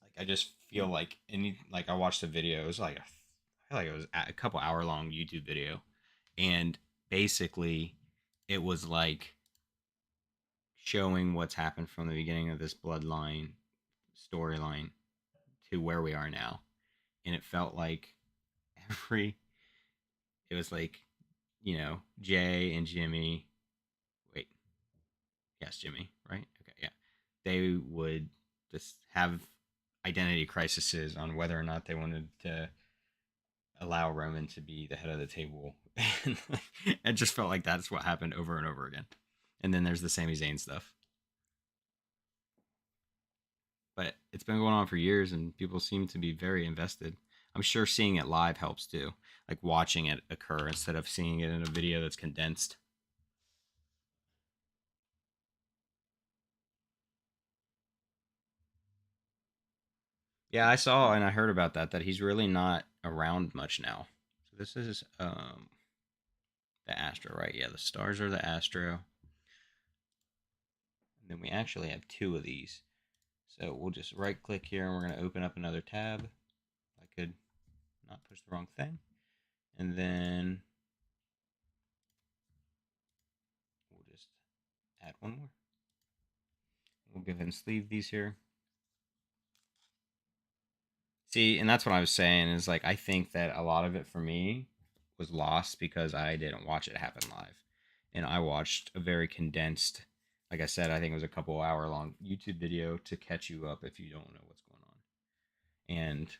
A: Like I just feel like I watched the video. It was like I feel like it was a couple hour long YouTube video, and basically it was like showing what's happened from the beginning of this bloodline storyline to where we are now, and it felt like every it was like Jay and Jimmy. Wait, yes, Jimmy, right? Okay, yeah. They would just have identity crises on whether or not they wanted to allow Roman to be the head of the table. And it just felt like that's what happened over and over again. And then there's the Sami Zayn stuff. But it's been going on for years and people seem to be very invested. I'm sure seeing it live helps too. Like watching it occur instead of seeing it in a video that's condensed. Yeah, I saw and I heard about that he's really not around much now. So this is the Astro, right? Yeah, the stars are the Astro. And then we actually have two of these. So we'll just right click here and we're going to open up another tab. I could not push the wrong thing. And then we'll just add one more. We'll go ahead and sleeve these here. See, and that's what I was saying is like I think that a lot of it for me was lost because I didn't watch it happen live. And I watched a very condensed, like I said, I think it was a couple hour long YouTube video to catch you up if you don't know what's going on. And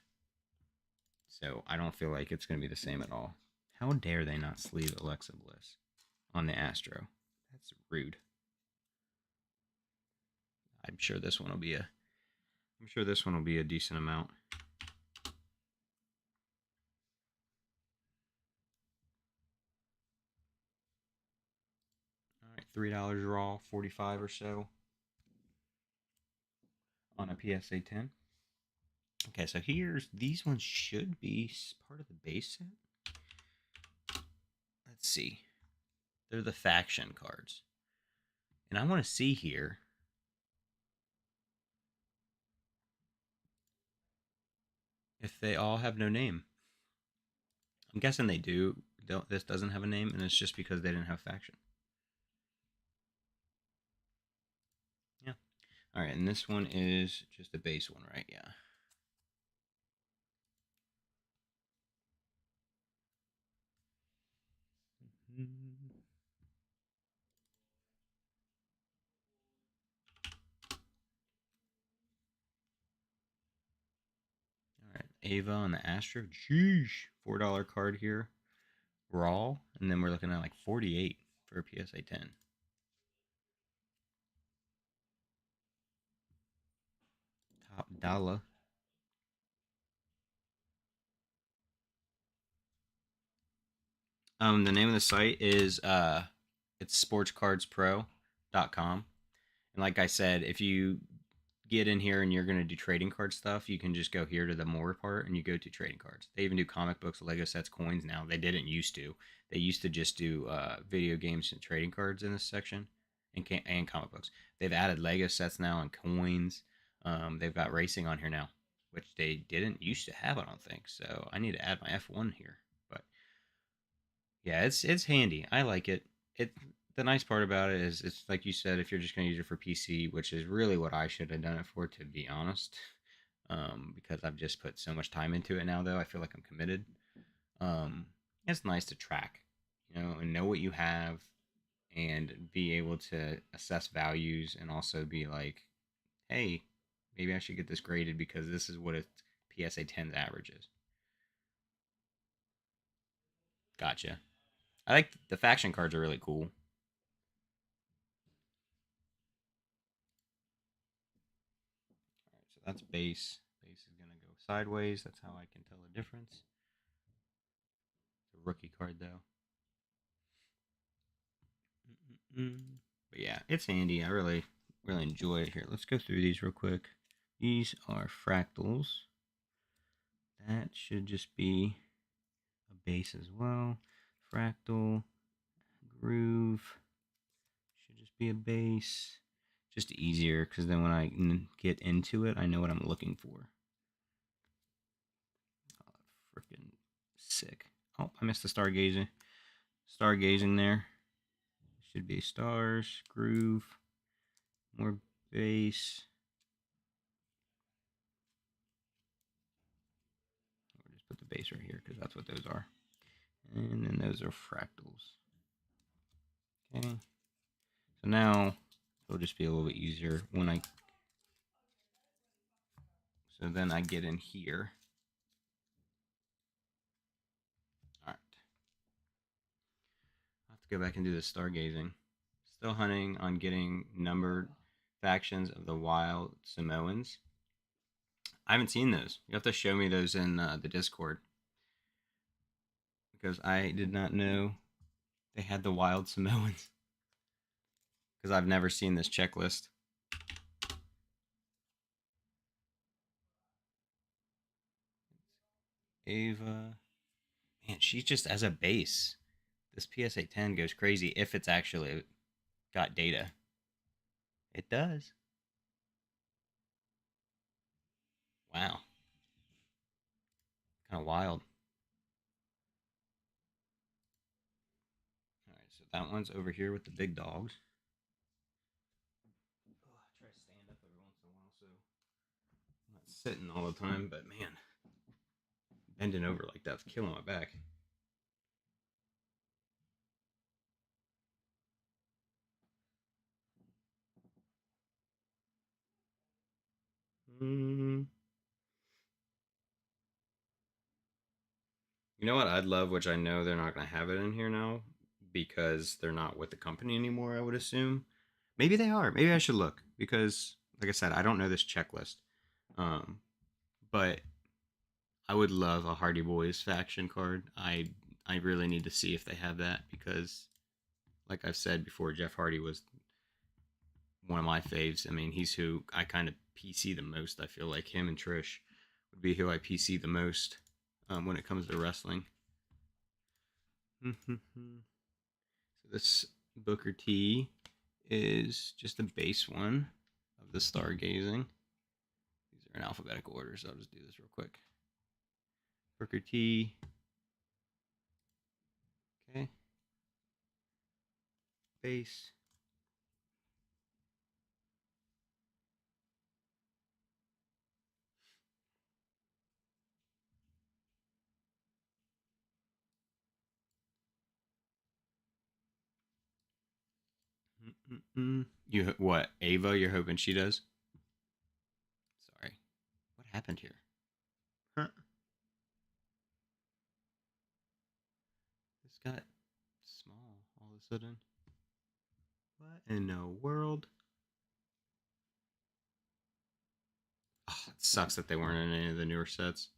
A: so I don't feel like it's going to be the same at all. How dare they not sleeve Alexa Bliss on the Astro? That's rude. I'm sure this one will be a I'm sure this one will be a decent amount. All right, $3 raw, 45 or so on a PSA 10. Okay, so here's these ones should be part of the base set. Let's see. They're the faction cards. And I want to see here if they all have no name. I'm guessing they do. This doesn't have a name, and it's just because they didn't have faction. Yeah. All right, and this one is just a base one, right? Yeah. Ava on the Astro. Sheesh. $4 card here. Raw. And then we're looking at like 48 for a PSA 10. Top dollar. The name of the site is it's sportscardspro.com. And like I said, if you get in here and you're going to do trading card stuff, you can just go here to the more part and you go to trading cards. They even do comic books, Lego sets, coins now. They didn't used to. They used to just do video games and trading cards in this section and comic books. They've added Lego sets now and coins. They've got racing on here now, which they didn't used to have, I don't think. So I need to add my F1 here. But yeah, it's handy. I like it. It The nice part about it is it's like you said, if you're just going to use it for PC, which is really what I should have done it for, to be honest. Because I've just put so much time into it now, though I feel like I'm committed. Um, it's nice to track, and know what you have, and be able to assess values, and also be like, hey, maybe I should get this graded because this is what its PSA 10's average is. Gotcha. I like the faction cards are really cool. All right, so that's base. Base is gonna go sideways. That's how I can tell the difference. It's a rookie card though. Mm-mm-mm. But yeah, it's handy. I really enjoy it. Here, let's go through these real quick. These are fractals. That should just be a base as well. Fractal, groove should just be a base. Just easier because then when I get into it, I know what I'm looking for. Freaking sick. Oh, I missed the stargazing. Stargazing there. Should be stars, groove, more base. Or just put the base right here because that's what those are. And then those are fractals. Okay. So now it'll just be a little bit easier when I. So then I get in here. All right. I have to go back and do the stargazing. Still hunting on getting numbered factions of the wild Samoans. I haven't seen those. You have to show me those in the Discord because I did not know they had the wild Samoans because I've never seen this checklist. Ava, man, she's just as a base. This PSA 10 goes crazy if it's actually got data. It does. Wow, kind of wild. All right, so that one's over here with the big dogs. Oh, I try to stand up every once in a while, so I'm not sitting all the time. But man, bending over like that's killing my back. Mm. You know what I'd love, which I know they're not going to have it in here now because they're not with the company anymore, I would assume. Maybe they are. Maybe I should look because, like I said, I don't know this checklist. Um, but I would love a Hardy Boys faction card. I really need to see if they have that because, like I've said before, Jeff Hardy was one of my faves. I mean, he's who I kind of PC the most. I feel like him and Trish would be who I PC the most when it comes to wrestling. So this Booker T is just a base one of the stargazing. These are in alphabetical order, so I'll just do this real quick. Booker T. Okay. Base. You what? Ava? You're hoping she does? Sorry. What happened here? Huh? a sudden? What in the world? Oh, it sucks that they weren't in any of the newer sets.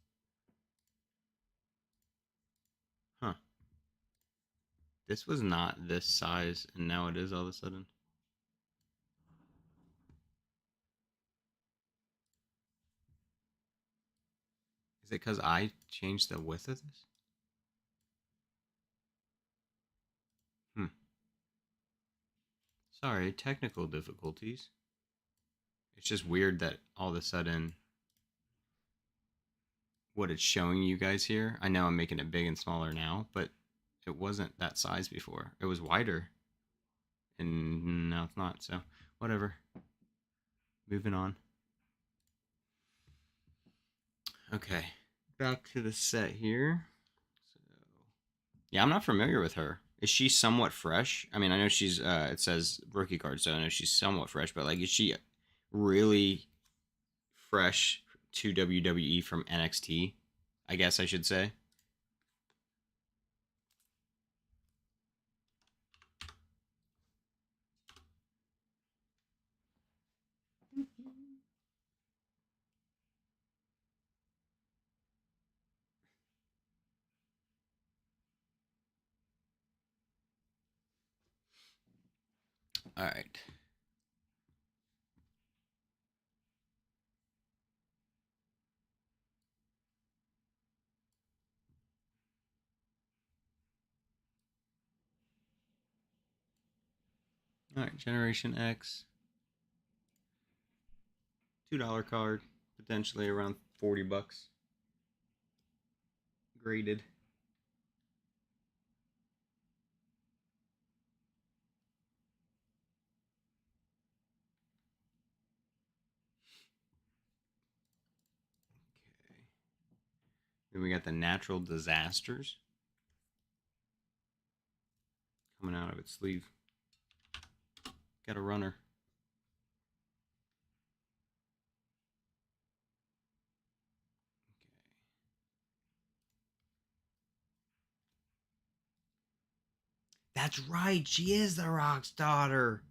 A: Huh. This was not this size, and now it is all of a sudden. Is it because I changed the width of this? Hmm. Sorry, technical difficulties. It's just weird that all of a sudden what it's showing you guys here. I know I'm making it big and smaller now, but it wasn't that size before. It was wider, and now it's not. So, whatever. Moving on. Okay, back to the set here. So, yeah, I'm not familiar with her. Is she somewhat fresh? I mean, I know she's. It says rookie card, so I know she's somewhat fresh. But like, is she really fresh to WWE from NXT? I guess I should say. All right. All right. Generation X. $2 card, potentially around $40. Graded. Okay. Then we got the Natural Disasters coming out of its sleeve. Got a runner. Okay. That's right. She is the Rock's daughter.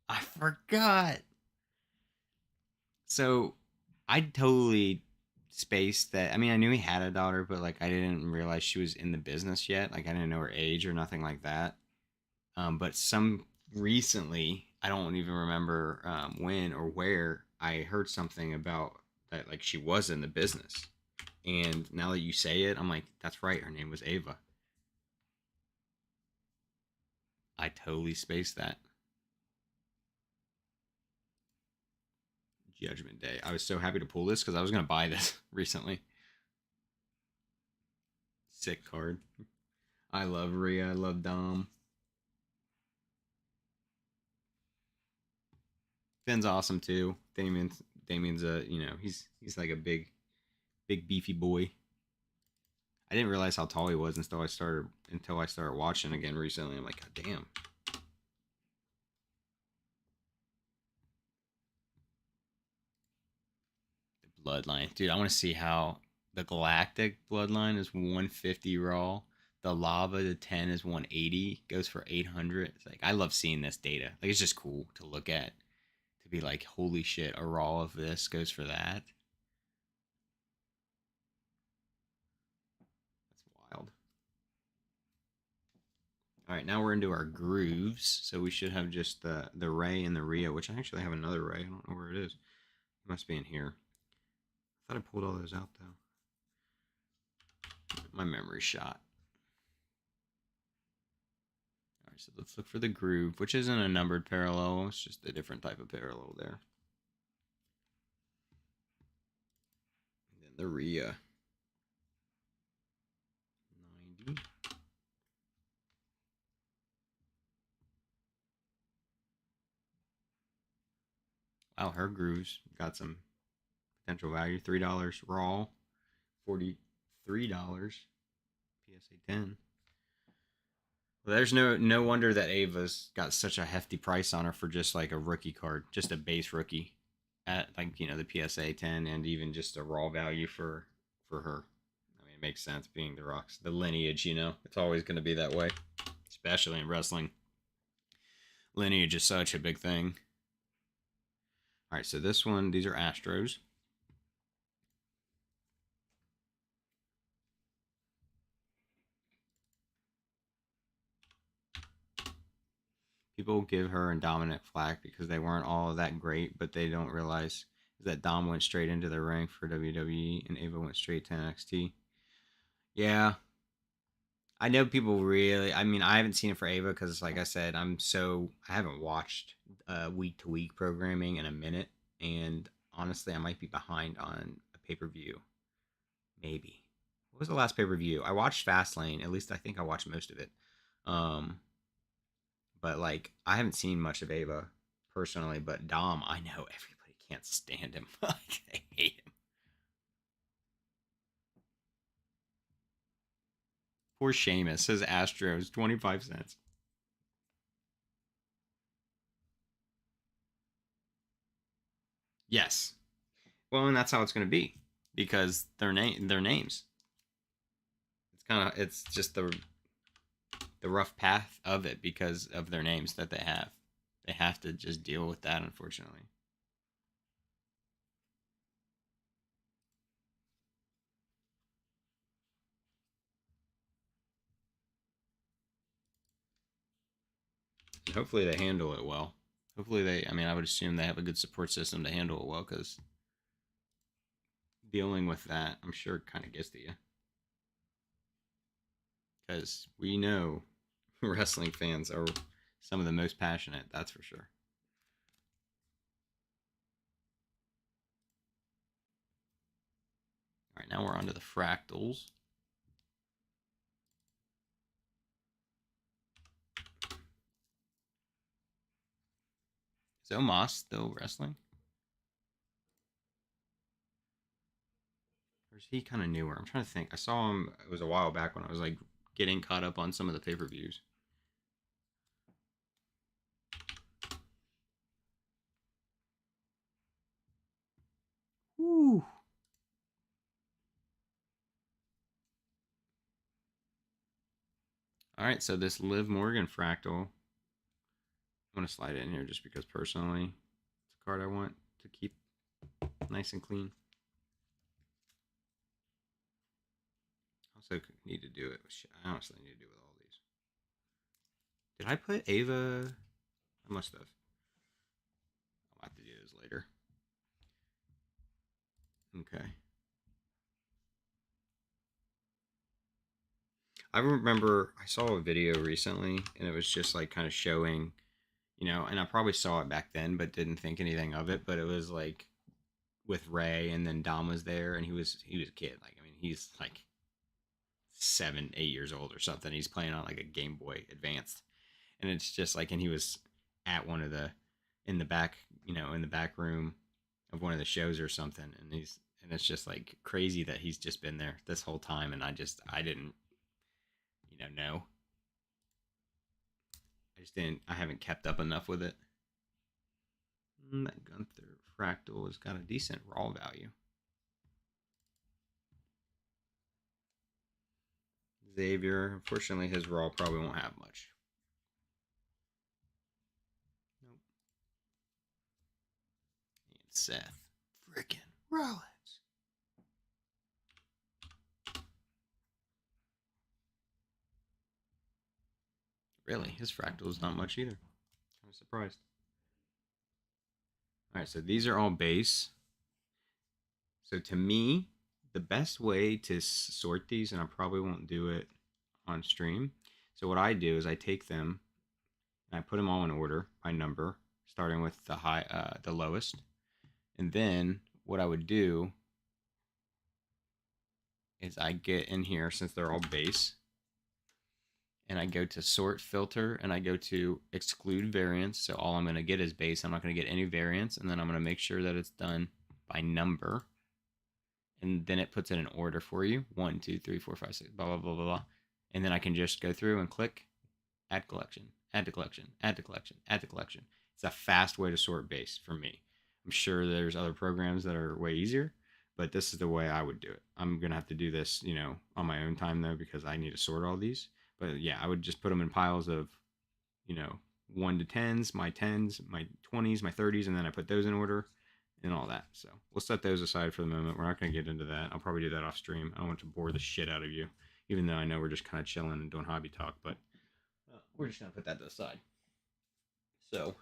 A: I forgot. So I totally spaced that. I mean, I knew he had a daughter, but like I didn't realize she was in the business yet. Like I didn't know her age or nothing like that. But some recently, I don't even remember when or where I heard something about that, like she was in the business. And now that you say it, I'm like, that's right. Her name was Ava. I totally spaced that. Judgment Day. I was so happy to pull this because I was gonna buy this recently. Sick card. I love Rhea. I love Dom. Finn's awesome too. Damien's a he's like a big beefy boy. I didn't realize how tall he was until I started watching again recently. I'm like, God damn. The bloodline. Dude, I want to see how the galactic bloodline is 150 raw. The lava the 10 is 180, goes for 800. It's like I love seeing this data. Like it's just cool to look at. To be like, holy shit, a raw of this goes for that. That's wild. All right, now we're into our grooves. So we should have just the Ray and the Rhea, which I actually have another Ray. I don't know where it is. It must be in here. I thought I pulled all those out though. My memory shot. All right, so let's look for the groove, which isn't a numbered parallel. It's just a different type of parallel there. And then the Rhea. 90. Wow, her grooves got some potential value. $3 raw, $43 PSA 10. Well, there's no wonder that Ava's got such a hefty price on her for just like a rookie card, just a base rookie at like the PSA 10, and even just a raw value for her. I mean, it makes sense being the Rocks, the lineage. It's always going to be that way, especially in wrestling. Lineage is such a big thing. All right, so this one, these are Astros. People give her and Dominic flack because they weren't all that great, but they don't realize that Dom went straight into the ring for WWE and Ava went straight to NXT. Yeah, I know people really. I mean, I haven't seen it for Ava because, like I said, I haven't watched week to week programming in a minute, and honestly, I might be behind on a pay per view. Maybe. What was the last pay per view? I watched Fastlane. At least I think I watched most of it. Um, but like I haven't seen much of Ava personally, but Dom, I know everybody can't stand him. They hate him. Poor Sheamus says Astros 25 cents. Yes. Well, and that's how it's going to be because their names. It's just the rough path of it because of their names that they have. They have to just deal with that, unfortunately. Hopefully they handle it well. Hopefully they. I mean, I would assume they have a good support system to handle it well because dealing with that, I'm sure, kind of gets to you. Because we know wrestling fans are some of the most passionate. That's for sure. All right, now we're on to the fractals. Is Omos still wrestling? Or is he kind of newer? I'm trying to think. I saw him. It was a while back when I was like getting caught up on some of the pay per views. Woo. All right, so this Liv Morgan fractal, I'm gonna slide it in here just because personally, it's a card I want to keep nice and clean. Also need to do it. I honestly need to do it with all these. Did I put Ava? I must have. I'll have to do this later. Okay. I remember I saw a video recently, and it was just like kind of showing, and I probably saw it back then, but didn't think anything of it. But it was like with Ray, and then Dom was there, and he was a kid. Like I mean, he's like 7, 8 years old or something. He's playing on like a Game Boy Advanced, and it's just like, and he was at one of the in the back, in the back room of one of the shows or something, and it's just like crazy that he's just been there this whole time, and I didn't, know. I haven't kept up enough with it. That Gunther fractal has got a decent raw value. Xavier, unfortunately, his raw probably won't have much. Nope. And Seth freaking Rollins. Really, his fractal is not much either. Kind of surprised. All right, so these are all base. So to me, the best way to sort these, and I probably won't do it on stream. So what I do is I take them and I put them all in order by number, starting with the lowest. And then what I would do is I get in here, since they're all base, and I go to sort filter and I go to exclude variants. So all I'm going to get is base. I'm not going to get any variants. And then I'm going to make sure that it's done by number. And then it puts it in order for you. 1, 2, 3, 4, 5, 6, blah, blah, blah, blah, blah. And then I can just go through and click add collection, add to collection, add to collection, add to collection. It's a fast way to sort base for me. I'm sure there's other programs that are way easier, but this is the way I would do it. I'm going to have to do this, on my own time though, because I need to sort all these. But yeah, I would just put them in piles of, 1 to 10s, my 20s, my 30s, and then I put those in order and all that. So we'll set those aside for the moment. We're not going to get into that. I'll probably do that off stream. I don't want to bore the shit out of you, even though I know we're just kind of chilling and doing hobby talk, but we're just going to put that to the side. So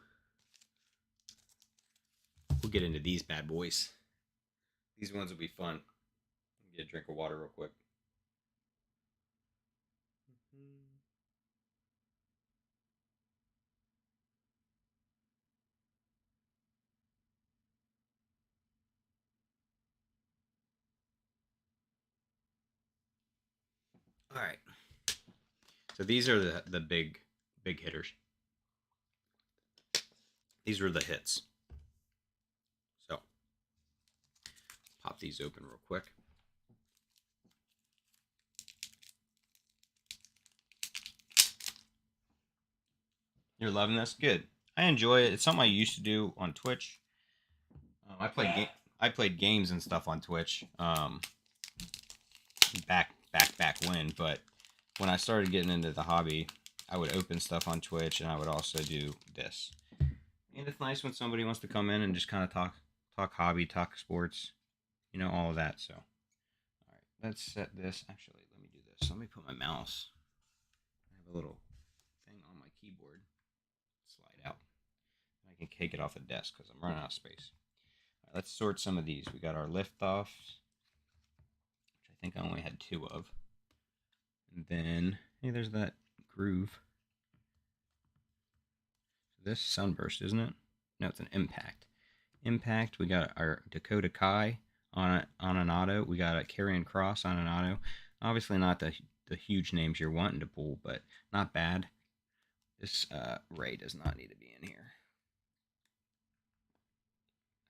A: we'll get into these bad boys. These ones will be fun. Get a drink of water real quick. All right. So these are the big hitters. These were the hits. So pop these open real quick. You're loving this? Good. I enjoy it. It's something I used to do on Twitch. I played games and stuff on Twitch. Back when, but when I started getting into the hobby, I would open stuff on Twitch and I would also do this. And it's nice when somebody wants to come in and just kind of talk hobby, talk sports, all of that. So, all right, let's set this. Actually, let me do this. Let me put my mouse. I have a little thing on my keyboard. Slide out. I can take it off the desk because I'm running out of space. All right, let's sort some of these. We got our lift offs, which I think I only had 2 of. And then, hey, there's that groove. This Sunburst, isn't it? No, it's an Impact. Impact, we got our Dakota Kai on an auto. We got a Karrion Kross on an auto. Obviously not the huge names you're wanting to pull, but not bad. This Ray does not need to be in here.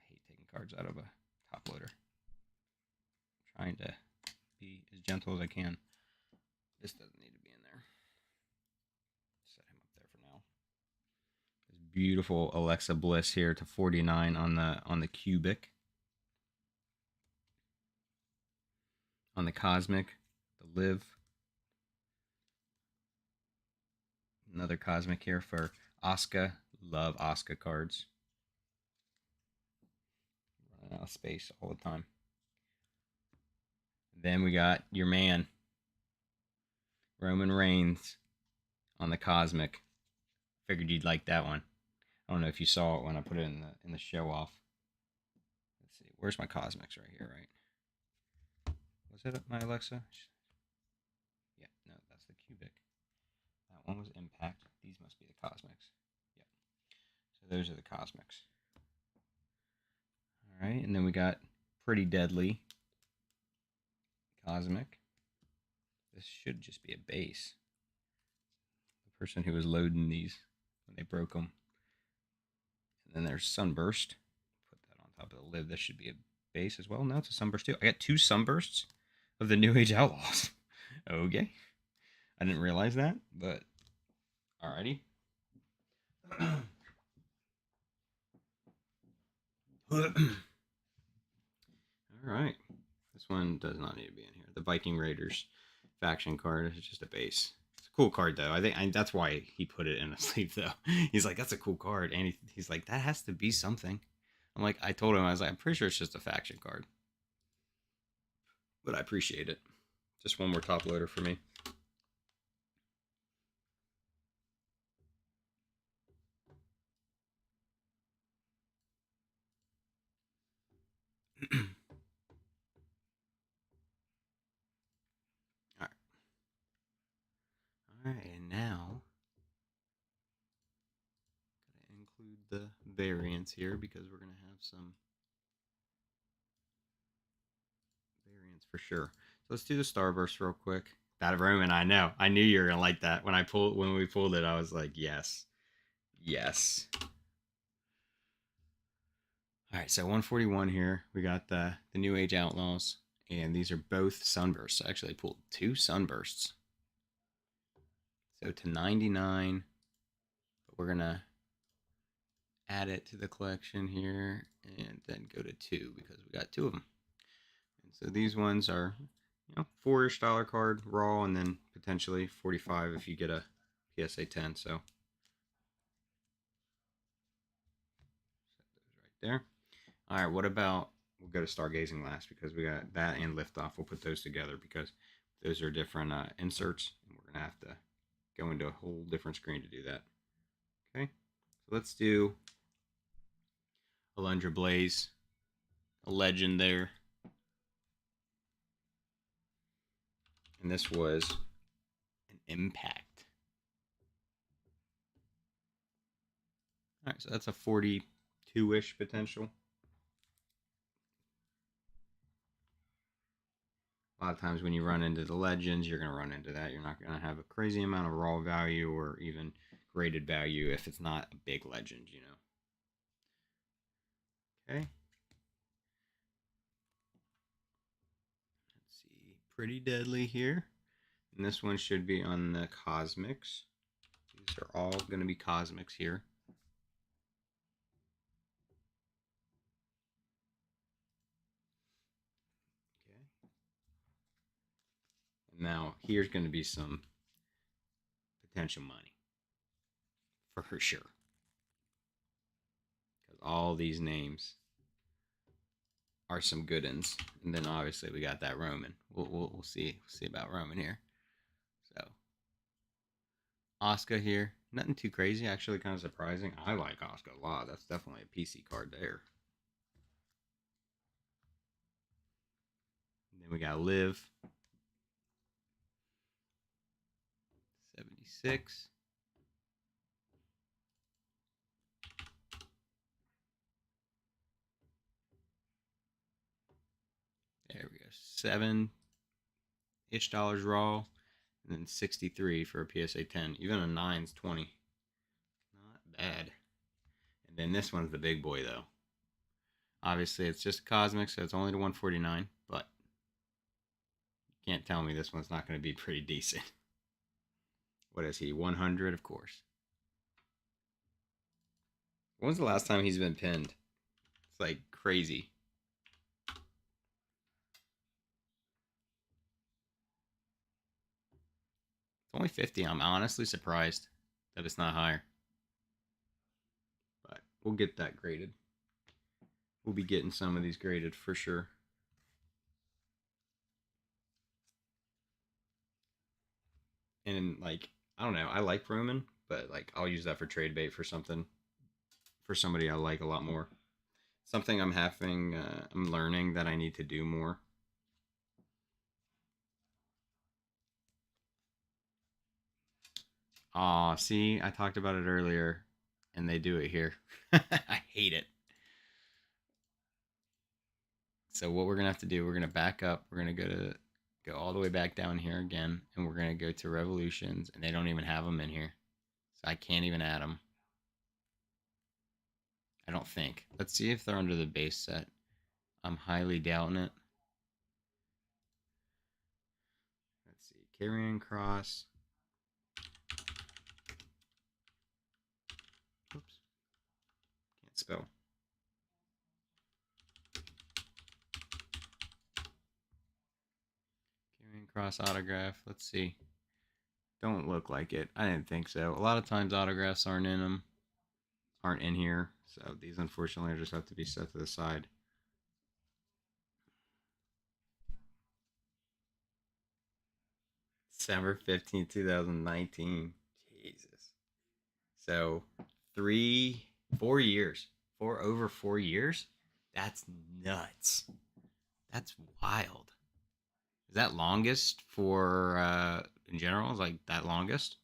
A: I hate taking cards out of a top loader. I'm trying to be as gentle as I can. This doesn't need to be in there. Set him up there for now. This beautiful Alexa Bliss here to 49 on the cubic. On the Cosmic, the Live. Another Cosmic here for Asuka. Love Asuka cards. Running out of space all the time. Then we got your man, Roman Reigns, on the Cosmic. Figured you'd like that one. I don't know if you saw it when I put it in the show off. Let's see. Where's my Cosmics? Right here, right? Was it my Alexa? Yeah, no, that's the cubic. That one was Impact. These must be the Cosmics. Yep. So those are the Cosmics. All right, and then we got Pretty Deadly Cosmic. This should just be a base. The person who was loading these when they broke them. And then there's Sunburst. Put that on top of the lid. This should be a base as well. No, it's a Sunburst too. I got 2 Sunbursts of the New Age Outlaws. Okay. I didn't realize that, but alrighty. Alright. This one does not need to be in here. The Viking Raiders faction card is just a base. It's a cool card, though. I think that's why he put it in a sleeve, though. He's like, that's a cool card. And he's like, that has to be something. I'm like, I told him, I was like, I'm pretty sure it's just a faction card. But I appreciate it. Just one more top loader for me. Alright, and now gotta include the variants here because we're gonna have some variants for sure. So let's do the Starburst real quick. That Roman, I know. I knew you were gonna like that. When we pulled it, I was like, yes. Yes. Alright, so 141 here. We got the New Age Outlaws. And these are both Sunbursts. I actually pulled 2 Sunbursts. So to 99. But we're gonna add it to the collection here and then go to 2 because we got 2 of them. And so these ones are, $4-ish card raw, and then potentially 45 if you get a PSA 10. So there. All right, what about we'll go to stargazing last because we got that and liftoff. We'll put those together because those are different inserts, and we're gonna have to go into a whole different screen to do that. Okay, so let's do Alundra Blaze, a legend there, and this was an impact. All right, so that's a 42-ish potential. A lot of times when you run into the legends, you're going to run into that. You're not going to have a crazy amount of raw value or even graded value if it's not a big legend, you know. Okay. Let's see. Pretty deadly here. And this one should be on the cosmics. These are all going to be cosmics here. Okay. And now here's going to be some potential money for sure. Because all these names are some good ones. And then obviously we got that Roman. We'll see about Roman here. So Oscar here, nothing too crazy. Actually, kind of surprising. I like Oscar a lot. That's definitely a PC card there. And then we got Liv, 76. There we go. $7-ish raw, and then 63 for a PSA 10. Even a 9's 20. Not bad. And then this one's the big boy though. Obviously, it's just Cosmic, so it's only to 149, but you can't tell me this one's not going to be pretty decent. What is he? 100, of course. When's the last time he's been pinned? It's like crazy. It's only 50. I'm honestly surprised that it's not higher. But we'll get that graded. We'll be getting some of these graded for sure. And like, I don't know, I like Roman, but like I'll use that for trade bait for something for somebody I like a lot more. Something I'm learning that I need to do more. Aw, see, I talked about it earlier, and they do it here. I hate it. So what we're gonna have to do, we're gonna back up. We're gonna go all the way back down here again, and we're gonna go to Revolutions, and they don't even have them in here, so I can't even add them. I don't think. Let's see if they're under the base set. I'm highly doubting it. Let's see, Carrion Cross. Oops, can't spell. Carrion Cross autograph. Let's see. Don't look like it. I didn't think so. A lot of times autographs aren't in here. So these unfortunately just have to be set to the side. December 15th, 2019. Jesus. So 4 years. Over 4 years? That's nuts. That's wild. Is that longest for in general? Is like that longest?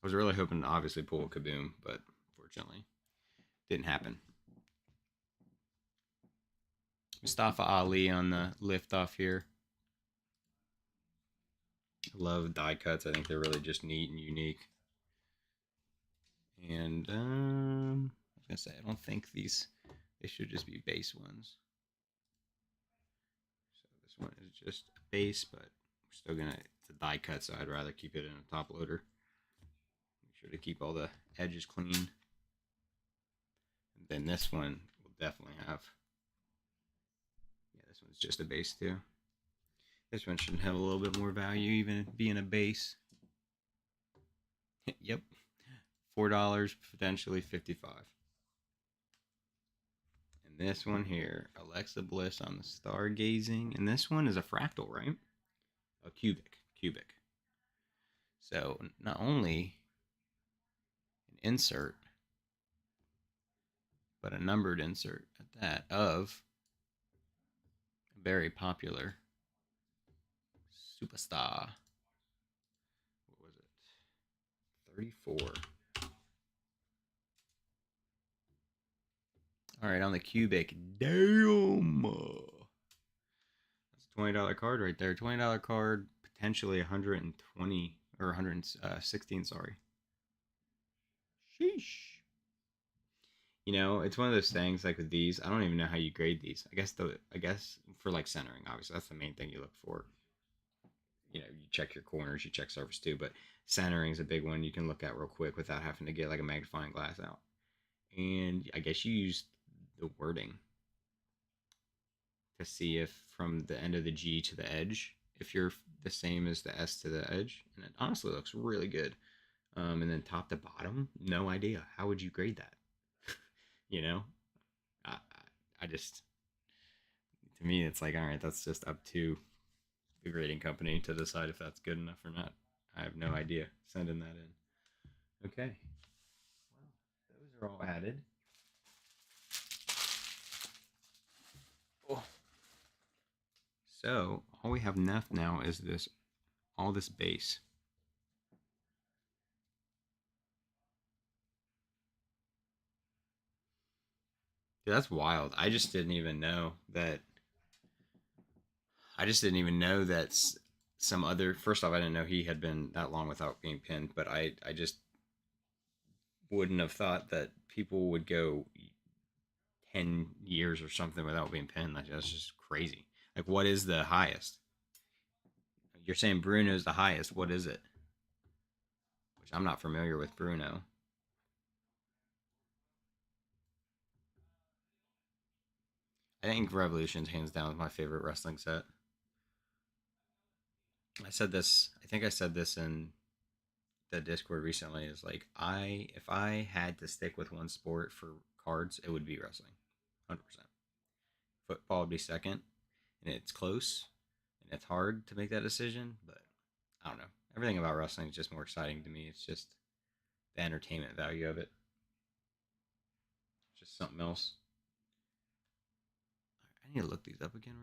A: I was really hoping to obviously pull a Kaboom, but fortunately didn't happen. Mustafa Ali on the lift off here. I love die cuts. I think they're really just neat and unique. And I was gonna say I don't think they should just be base ones. So this one is just a base, but we're still gonna it's a die cut, so I'd rather keep it in a top loader. Make sure to keep all the edges clean. And then this one will definitely have. Yeah, this one's just a base too. This one should have a little bit more value, even being a base. Yep, $4, potentially 55. And this one here, Alexa Bliss on the stargazing, and this one is a fractal, right? A cubic. So not only an insert, but a numbered insert at that of a very popular superstar. What was it? 34. All right, on the cubic. Damn. That's a $20 card right there. $20 card, potentially 120 or 116, sorry. Sheesh. You know, it's one of those things like with these, I don't even know how you grade these. I guess for like centering, obviously that's the main thing you look for. You know, you check your corners, you check surface too, but centering is a big one you can look at real quick without having to get like a magnifying glass out. And I guess you use the wording to see if from the end of the G to the edge, if you're the same as the S to the edge, and it honestly looks really good. And then top to bottom, no idea. How would you grade that? You know, I just to me, it's like, all right, that's just up to the grading company to decide if that's good enough or not. I have no idea. Sending that in. Okay. Well, those are all added. Oh. So all we have left now is all this base. Dude, that's wild. I just didn't even know that some other. First off, I didn't know he had been that long without being pinned, but I just wouldn't have thought that people would go 10 years or something without being pinned. Like, that's just crazy. Like, what is the highest? You're saying Bruno's the highest. What is it? Which I'm not familiar with Bruno. I think Revolution's hands down my favorite wrestling set. I said this. I think I said this in the Discord recently. Is like, if I had to stick with one sport for cards, it would be wrestling, 100%. Football would be second, and it's close, and it's hard to make that decision. But I don't know. Everything about wrestling is just more exciting to me. It's just the entertainment value of it. It's just something else. I need to look these up again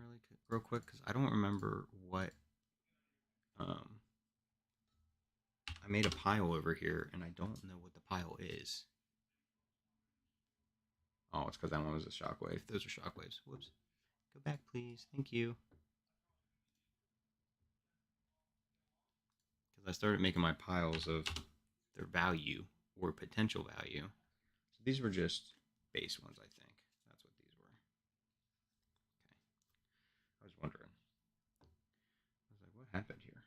A: real quick because I don't remember what. Um, I made a pile over here, and I don't know what the pile is. Oh, it's because that one was a shockwave. Those are shockwaves. Whoops. Go back, please. Thank you. Because I started making my piles of their value or potential value. So these were just base ones, I think. That's what these were. Okay. I was wondering. I was like, what happened here?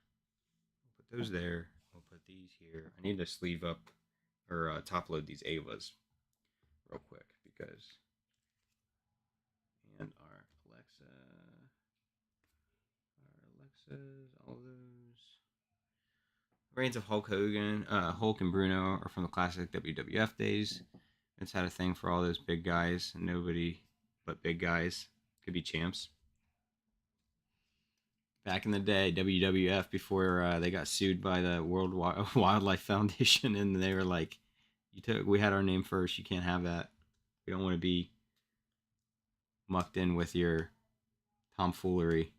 A: We'll put those there. We'll put these here. I need to sleeve up or top load these Avas real quick because. And our Alexas, all those. Reigns of Hulk Hogan, Hulk and Bruno are from the classic WWF days. Vince had a thing for all those big guys, and nobody but big guys could be champs. Back in the day, WWF, before they got sued by the World Wildlife Foundation, and they were like, we had our name first. You can't have that. We don't want to be mucked in with your tomfoolery.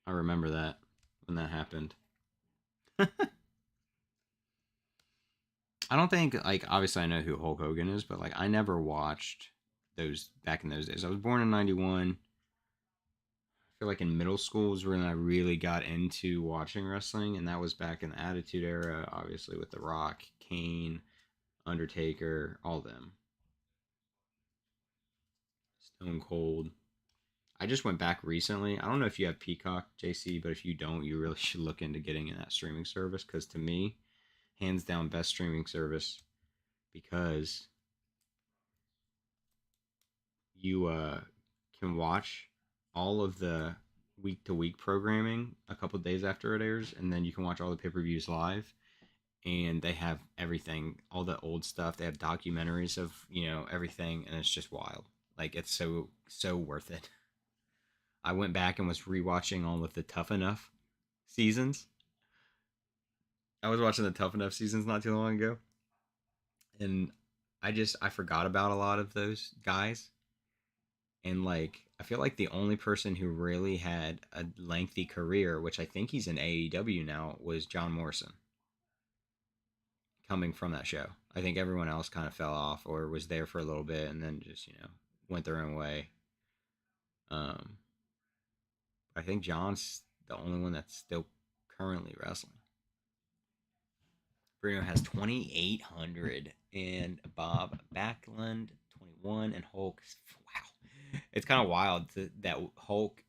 A: I remember that when that happened. I don't think, like, obviously I know who Hulk Hogan is, but like I never watched those back in those days. I was born in '91. I feel like in middle school was when I really got into watching wrestling, and that was back in the Attitude Era, obviously with The Rock, Kane, Undertaker, all of them, Stone Cold. I just went back recently. I don't know if you have Peacock, JC, but if you don't, you really should look into getting in that streaming service because to me, hands down, best streaming service because you can watch. all of the week to week programming a couple days after it airs, and then you can watch all the pay per views live. And they have everything, all the old stuff. They have documentaries of everything, and it's just wild. Like it's so worth it. I went back and was rewatching all of the Tough Enough seasons. I was watching the Tough Enough seasons not too long ago, and I forgot about a lot of those guys. And like I feel like the only person who really had a lengthy career, which I think he's in AEW now, was John Morrison, coming from that show. I think everyone else kind of fell off or was there for a little bit and then just went their own way. Um, I think John's the only one that's still currently wrestling. Bruno has 2,800 and Bob Backlund 21 and Hulk. Wow, it's kind of wild that Hulk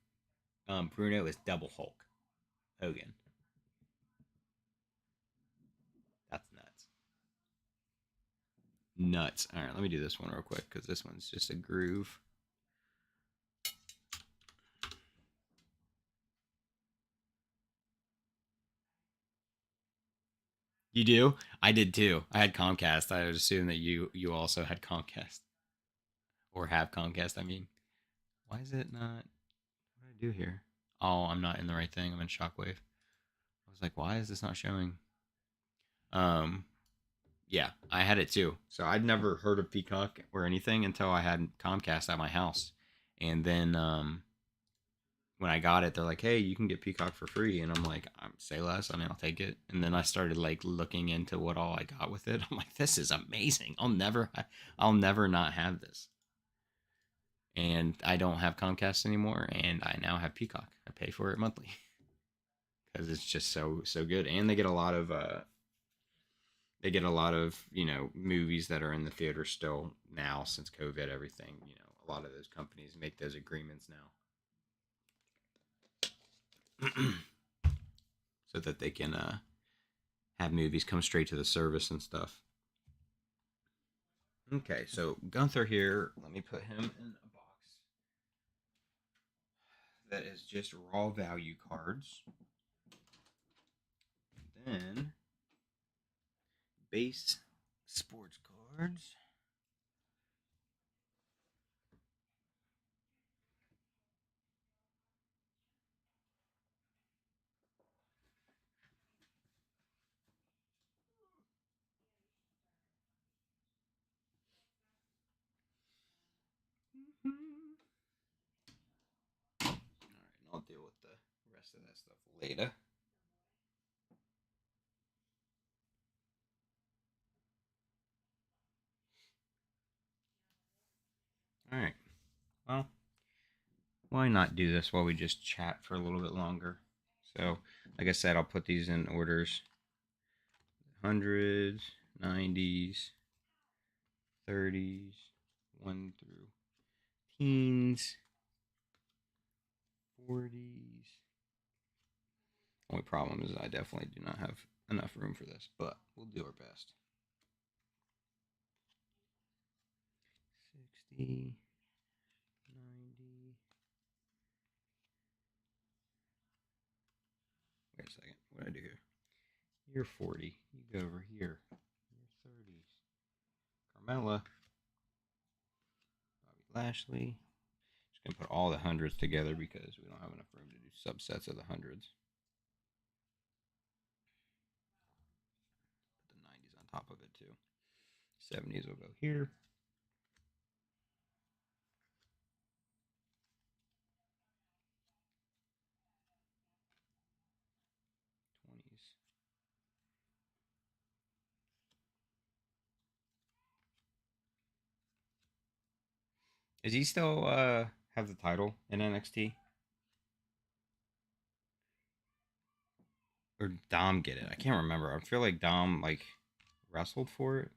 A: Bruno is double Hulk Hogan. That's nuts. Nuts. All right, let me do this one real quick because this one's just a groove. You do? I did too. I had Comcast. I would assume that you also had Comcast or have Comcast. I mean, why is it not? What do I do here? Oh, I'm not in the right thing. I'm in Shockwave. I was like, why is this not showing? Um, yeah, I had it too. So I'd never heard of Peacock or anything until I had Comcast at my house, and then when I got it, they're like, "Hey, you can get Peacock for free," and I'm like, "Say less. I mean, I'll take it." And then I started like looking into what all I got with it. I'm like, "This is amazing. I'll never not have this." And I don't have Comcast anymore, and I now have Peacock. I pay for it monthly because it's just so good, and they get a lot of movies that are in the theater still now since COVID. Everything a lot of those companies make those agreements now. So that they can have movies come straight to the service and stuff. Okay, so Gunther here, let me put him in a box that is just raw value cards. Then base sports cards. All right, I'll deal with the rest of that stuff later. All right. Well, why not do this while we just chat for a little bit longer? So, like I said, I'll put these in orders: hundreds, 90s, 30s, 1 through teens, 40s. Only problem is I definitely do not have enough room for this, but we'll do our best. 60, 90. Wait a second. What did I do here? You're 40. You go over here. You're 30s. Carmella. Bobby Lashley. Just going to put all the hundreds together because we don't have enough room to do subsets of the hundreds. Put the 90s on top of it too. 70s will go here. 20s. Is he still have the title in NXT? Or Dom get it? I can't remember. I feel like Dom like wrestled for it.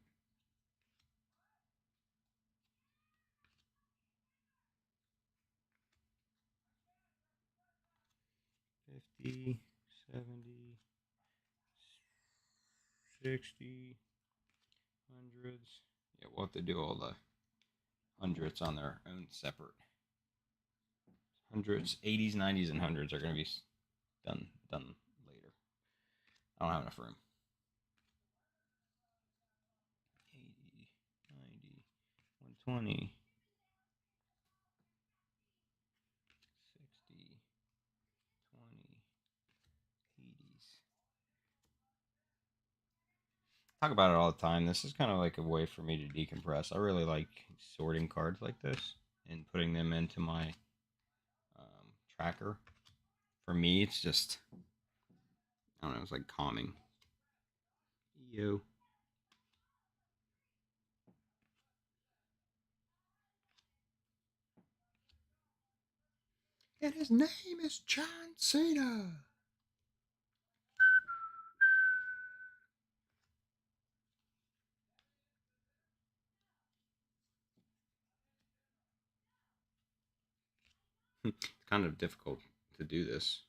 A: 50, 70, 60, hundreds. Yeah, we'll have to do all the hundreds on their own separate. hundreds, 80s, 90s, and hundreds are going to be done later. I don't have enough room. 80, 90, 120, 60, 20, 80s. Talk about it all the time. This is kind of like a way for me to decompress. I really like sorting cards like this and putting them into my tracker. For me, it's just, I don't know, it's like calming. Yo. And his name is John Cena. It's kind of difficult to do this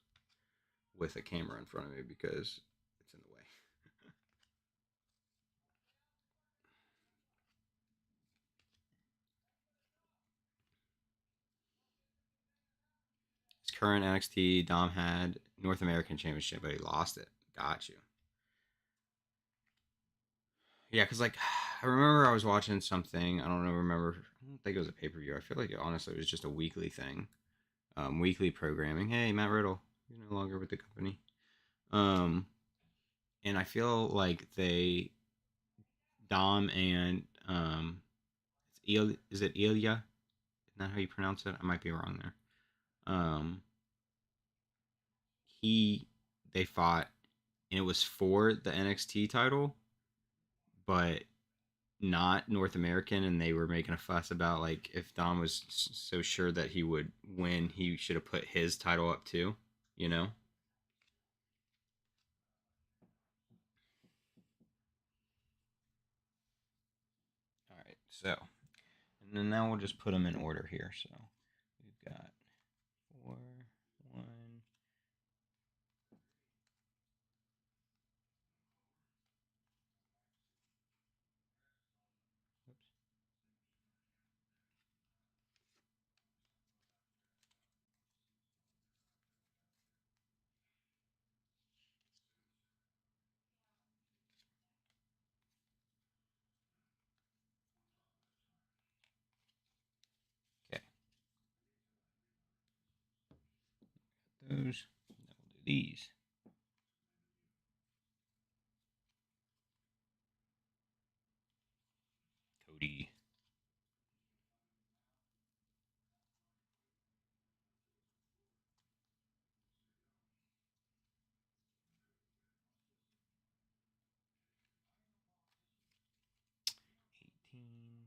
A: with a camera in front of me because it's in the way. His current NXT Dom had North American Championship, but he lost it. Got you. Yeah, because like I remember I was watching something. I don't know. Remember? I don't think it was a pay per view. I feel like honestly it was just a weekly thing, weekly programming. Hey, Matt Riddle, you're no longer with the company. Um, and I feel like they Dom and is it Ilya? Isn't that how you pronounce it? I might be wrong there. Um, he they fought, and it was for the NXT title, but not North American, and they were making a fuss about like if Dom was so sure that he would win, he should have put his title up too. You know. All right, so and then now we'll just put them in order here. So we've got 4, 1. Oops. Okay, those. Now we'll do these. Cody. 18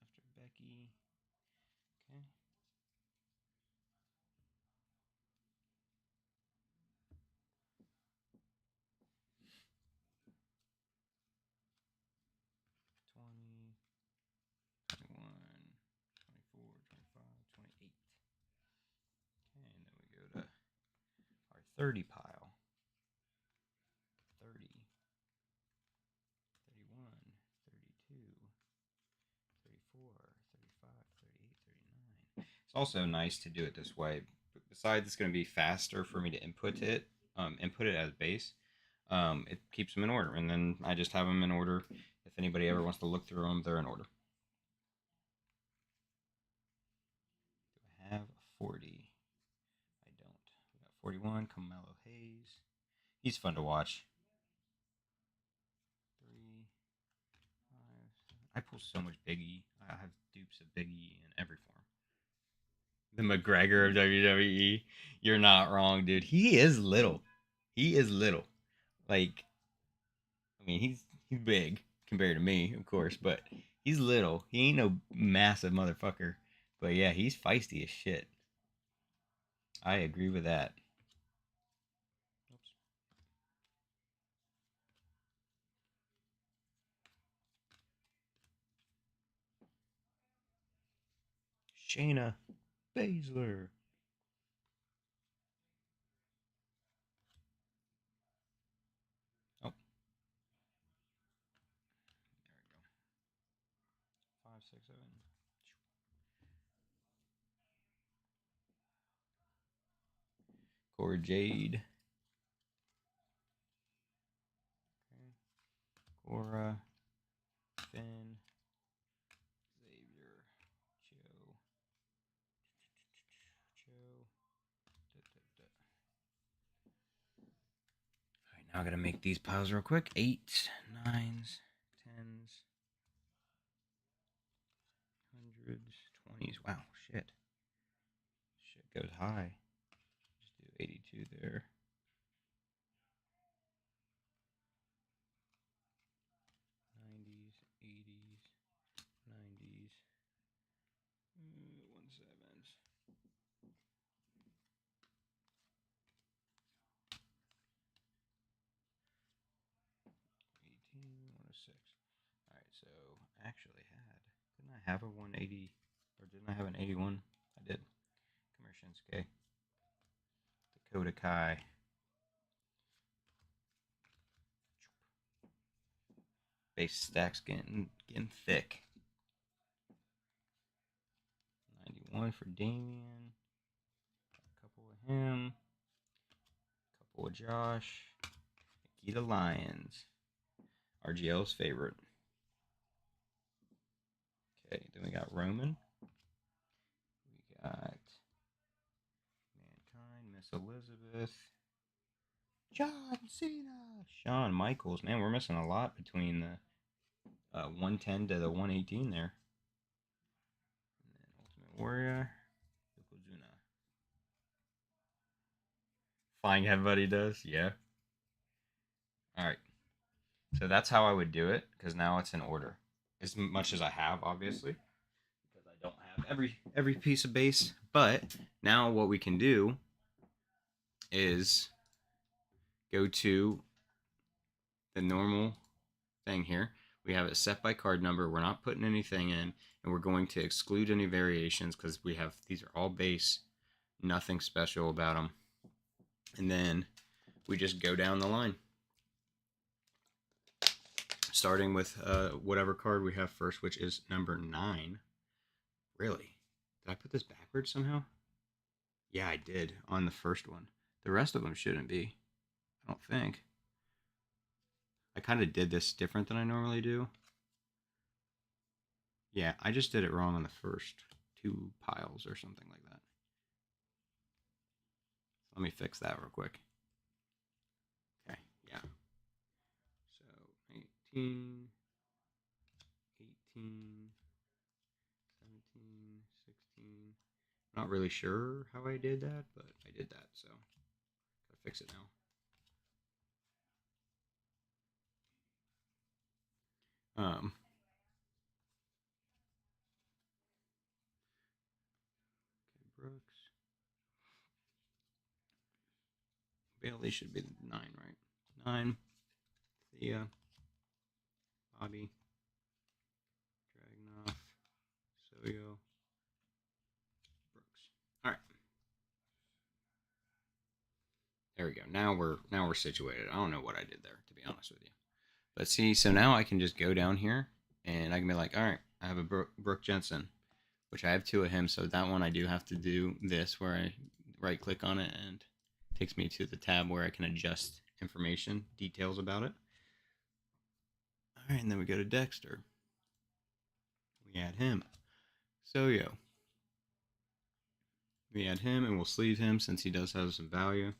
A: after Becky. Okay. 20, 21, 24, 25, 28. Okay, and then we go to our 30 pile. 30, 31, 32, 34, 35, 38, 39. It's also nice to do it this way. Besides, it's going to be faster for me to input it as base. It keeps them in order, and then I just have them in order. If anybody ever wants to look through them, they're in order. Do I have a 40? I don't. We got 41, Carmelo Hayes. He's fun to watch. 3, 5, 7. I pull so much Biggie. I have dupes of Biggie in every form. The McGregor of WWE. You're not wrong, dude. He is little. He is little. Like, I mean, he's big compared to me, of course, but he's little. He ain't no massive motherfucker. But yeah, he's feisty as shit. I agree with that. Oops. Shayna Baszler. Oh, there we go. 5, 6, 7. Cora Jade. Okay. Cora, Finn, Xavier, Joe, Joe. All right, now I gotta make these piles real quick. 8s, 9s, 10s, 100s, 20s. Wow, shit. Shit goes high. Just do 82 there. 90s, 80s, 90s, 17s. 18, 106. All right, so I actually didn't I have a 180, or didn't I have an 81? I did. Come here, Shinsuke. Dakota Kai. Base stack's getting thick. 91 for Damian. A couple of him. A couple of Josh. Nikita Lyons. RGL's favorite. Okay, then we got Roman. We got Mankind, Miss Elizabeth. John Cena. Shawn Michaels. Man, we're missing a lot between the 110 to the 118 there. And then Ultimate Warrior. Yokozuna. Flying Head Buddy does? Yeah. Alright. So that's how I would do it, because now it's in order. As much as I have, obviously. Because I don't have every piece of base. But now what we can do is go to the normal thing here. We have it set by card number. We're not putting anything in, and we're going to exclude any variations because we have these are all base, nothing special about them. And then we just go down the line, starting with whatever card we have first, which is number 9. Really? Did I put this backwards somehow? Yeah, I did on the first one. The rest of them shouldn't be. I don't think. I kind of did this different than I normally do. Yeah, I just did it wrong on the first 2 piles or something like that. Let me fix that real quick. Okay, yeah. So 18, 18, 17, 16. Not really sure how I did that, but I did that, so gotta fix it now. Okay, Brooks. Bailey should be 9, right? 9. Thea. Bobby. Dragunov. Soyo. Brooks. All right. There we go. Now we're situated. I don't know what I did there, to be honest with you. But see, so now I can just go down here and I can be like, all right, I have a Brooke Jensen, which I have 2 of him. So that one I do have to do this where I right click on it and it takes me to the tab where I can adjust information, details about it. All right, and then we go to Dexter. We add him. Soyo. We add him and we'll sleeve him since he does have some value.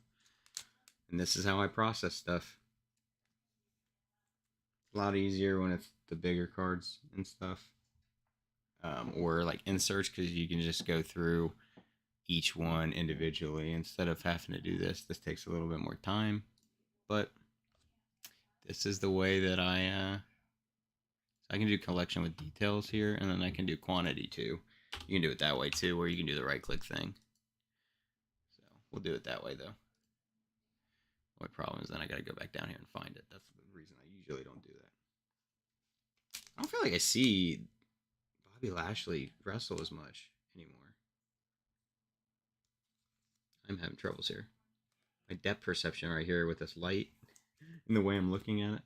A: And this is how I process stuff. A lot easier when it's the bigger cards and stuff. Or like inserts, because you can just go through each one individually instead of having to do this. This takes a little bit more time, but this is the way that I can do collection with details here, and then I can do quantity too. You can do it that way too, where you can do the right click thing. So we'll do it that way though. My problem is then I gotta go back down here and find it. That's the reason I usually don't do that. I don't feel like I see Bobby Lashley wrestle as much anymore. I'm having troubles here. My depth perception right here with this light and the way I'm looking at it.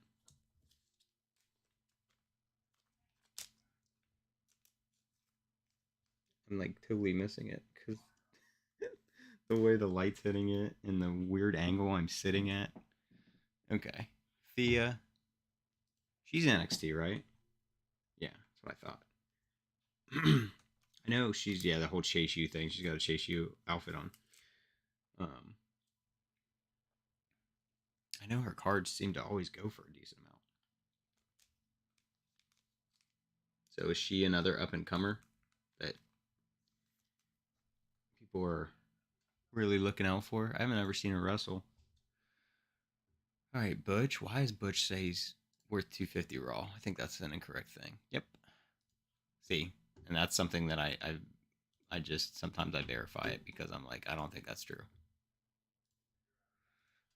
A: I'm like totally missing it because The way the light's hitting it and the weird angle I'm sitting at. Okay. Thea. She's NXT, right? Yeah, that's what I thought. I know she's, yeah, the whole Chase You thing. She's got a Chase You outfit on. Um, I know her cards seem to always go for a decent amount. So is she another up and comer that people are really looking out for? I haven't ever seen her wrestle. All right, Butch. Why is Butch say he's worth 250 Raw? I think that's an incorrect thing. Yep. See, and that's something that I just sometimes I verify it because I'm like I don't think that's true.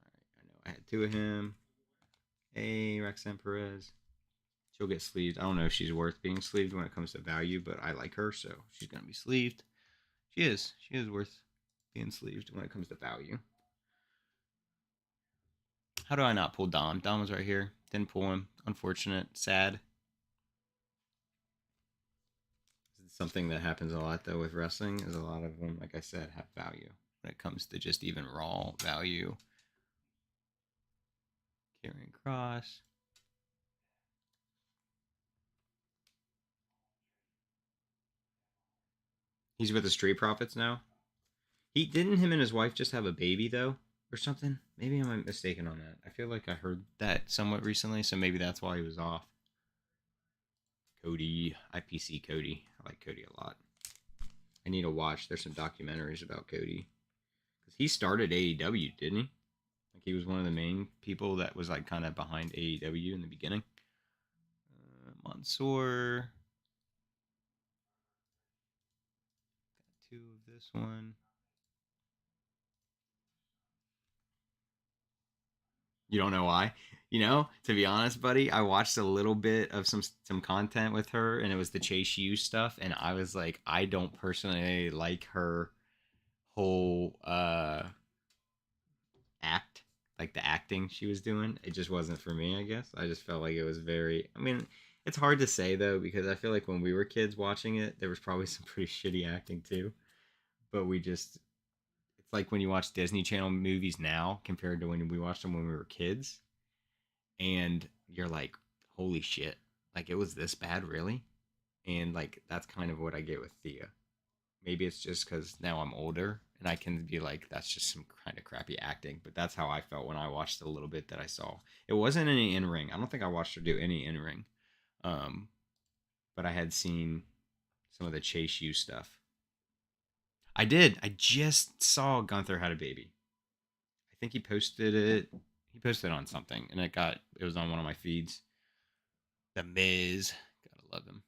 A: All right, I know I had two of him. Hey, Roxanne Perez. She'll get sleeved. I don't know if she's worth being sleeved when it comes to value, but I like her, so she's gonna be sleeved. She is. She is worth being sleeved when it comes to value. How do I not pull Dom? Dom was right here. Didn't pull him. Unfortunate. Sad. It's something that happens a lot though with wrestling is a lot of them, like I said, have value when it comes to just even raw value. Carrying Cross. He's with the Street Profits now. He didn't him and his wife just have a baby though, or something? Maybe I'm mistaken on that. I feel like I heard that somewhat recently, so maybe that's why he was off. Cody, IPC Cody. I like Cody a lot. I need to watch. There's some documentaries about Cody because he started AEW, didn't he? Like he was one of the main people that was like kind of behind AEW in the beginning. Mansoor. Got two of this one. You don't know why? You know, to be honest, buddy, I watched a little bit of some content with her, and it was the Chase U stuff, and I was like, I don't personally like her whole act, like the acting she was doing. It just wasn't for me. I guess I just felt like it was very. I mean, it's hard to say though because I feel like when we were kids watching it, there was probably some pretty shitty acting too. But we just it's like when you watch Disney Channel movies now compared to when we watched them when we were kids and you're like, holy shit, like it was this bad, really? And like that's kind of what I get with Thea. Maybe it's just because now I'm older and I can be like, that's just some kind of crappy acting. But that's how I felt when I watched the little bit that I saw. It wasn't any in ring. I don't think I watched her do any in ring. Um, but I had seen some of the Chase U stuff. I did. I just saw Gunther had a baby. I think he posted it. He posted it on something, and it was on one of my feeds. The Miz, gotta love him.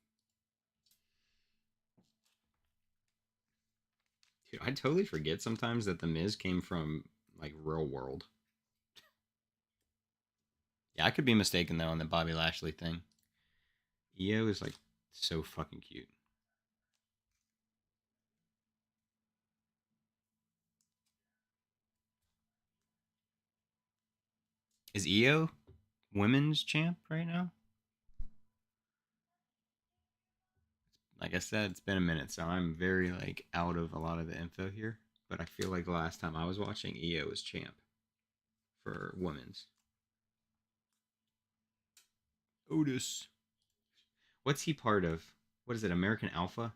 A: Dude, I totally forget sometimes that the Miz came from like real world. Yeah, I could be mistaken though on the Bobby Lashley thing. EO is like so fucking cute. Is EO women's champ right now? Like I said, it's been a minute, so I'm very like out of a lot of the info here. But I feel like the last time I was watching, EO was champ for women's. Otis. What's he part of? What is it? American Alpha?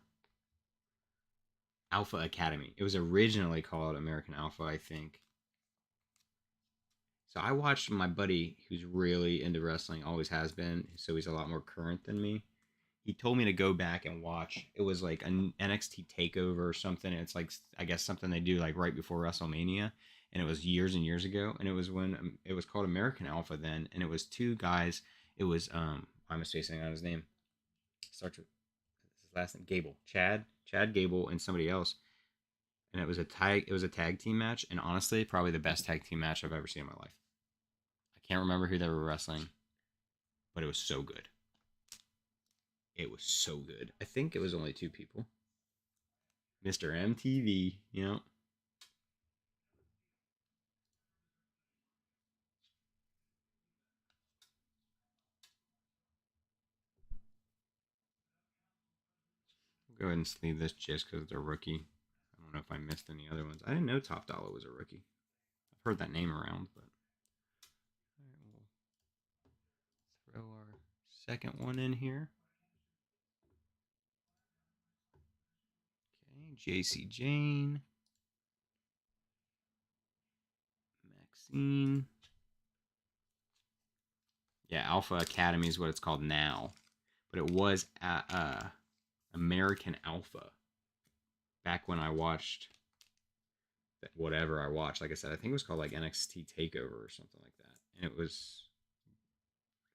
A: Alpha Academy. It was originally called American Alpha, I think. So I watched my buddy who's really into wrestling, always has been, so he's a lot more current than me. He told me to go back and watch. It was like an NXT takeover or something. It's like I guess something they do like right before WrestleMania, and it was years and years ago. And it was when it was called American Alpha then, and it was two guys. It was I'm spacing on his name. Starts with his last name Gable, Chad Gable, and somebody else. And it was a tag. It was a tag team match, and honestly, probably the best tag team match I've ever seen in my life. I can't remember who they were wrestling, but it was so good. It was so good. I think it was only two people. Mr. MTV, you know. We'll go ahead and sleeve this just because it's a rookie. I don't know if I missed any other ones. I didn't know Top Dollar was a rookie. I've heard that name around, but all right, we'll throw our second one in here. Okay, JC Jane, Maxine. Yeah, Alpha Academy is what it's called now, but it was American Alpha back when I watched whatever I watched. Like I said, I think it was called like NXT Takeover or something like that, and it was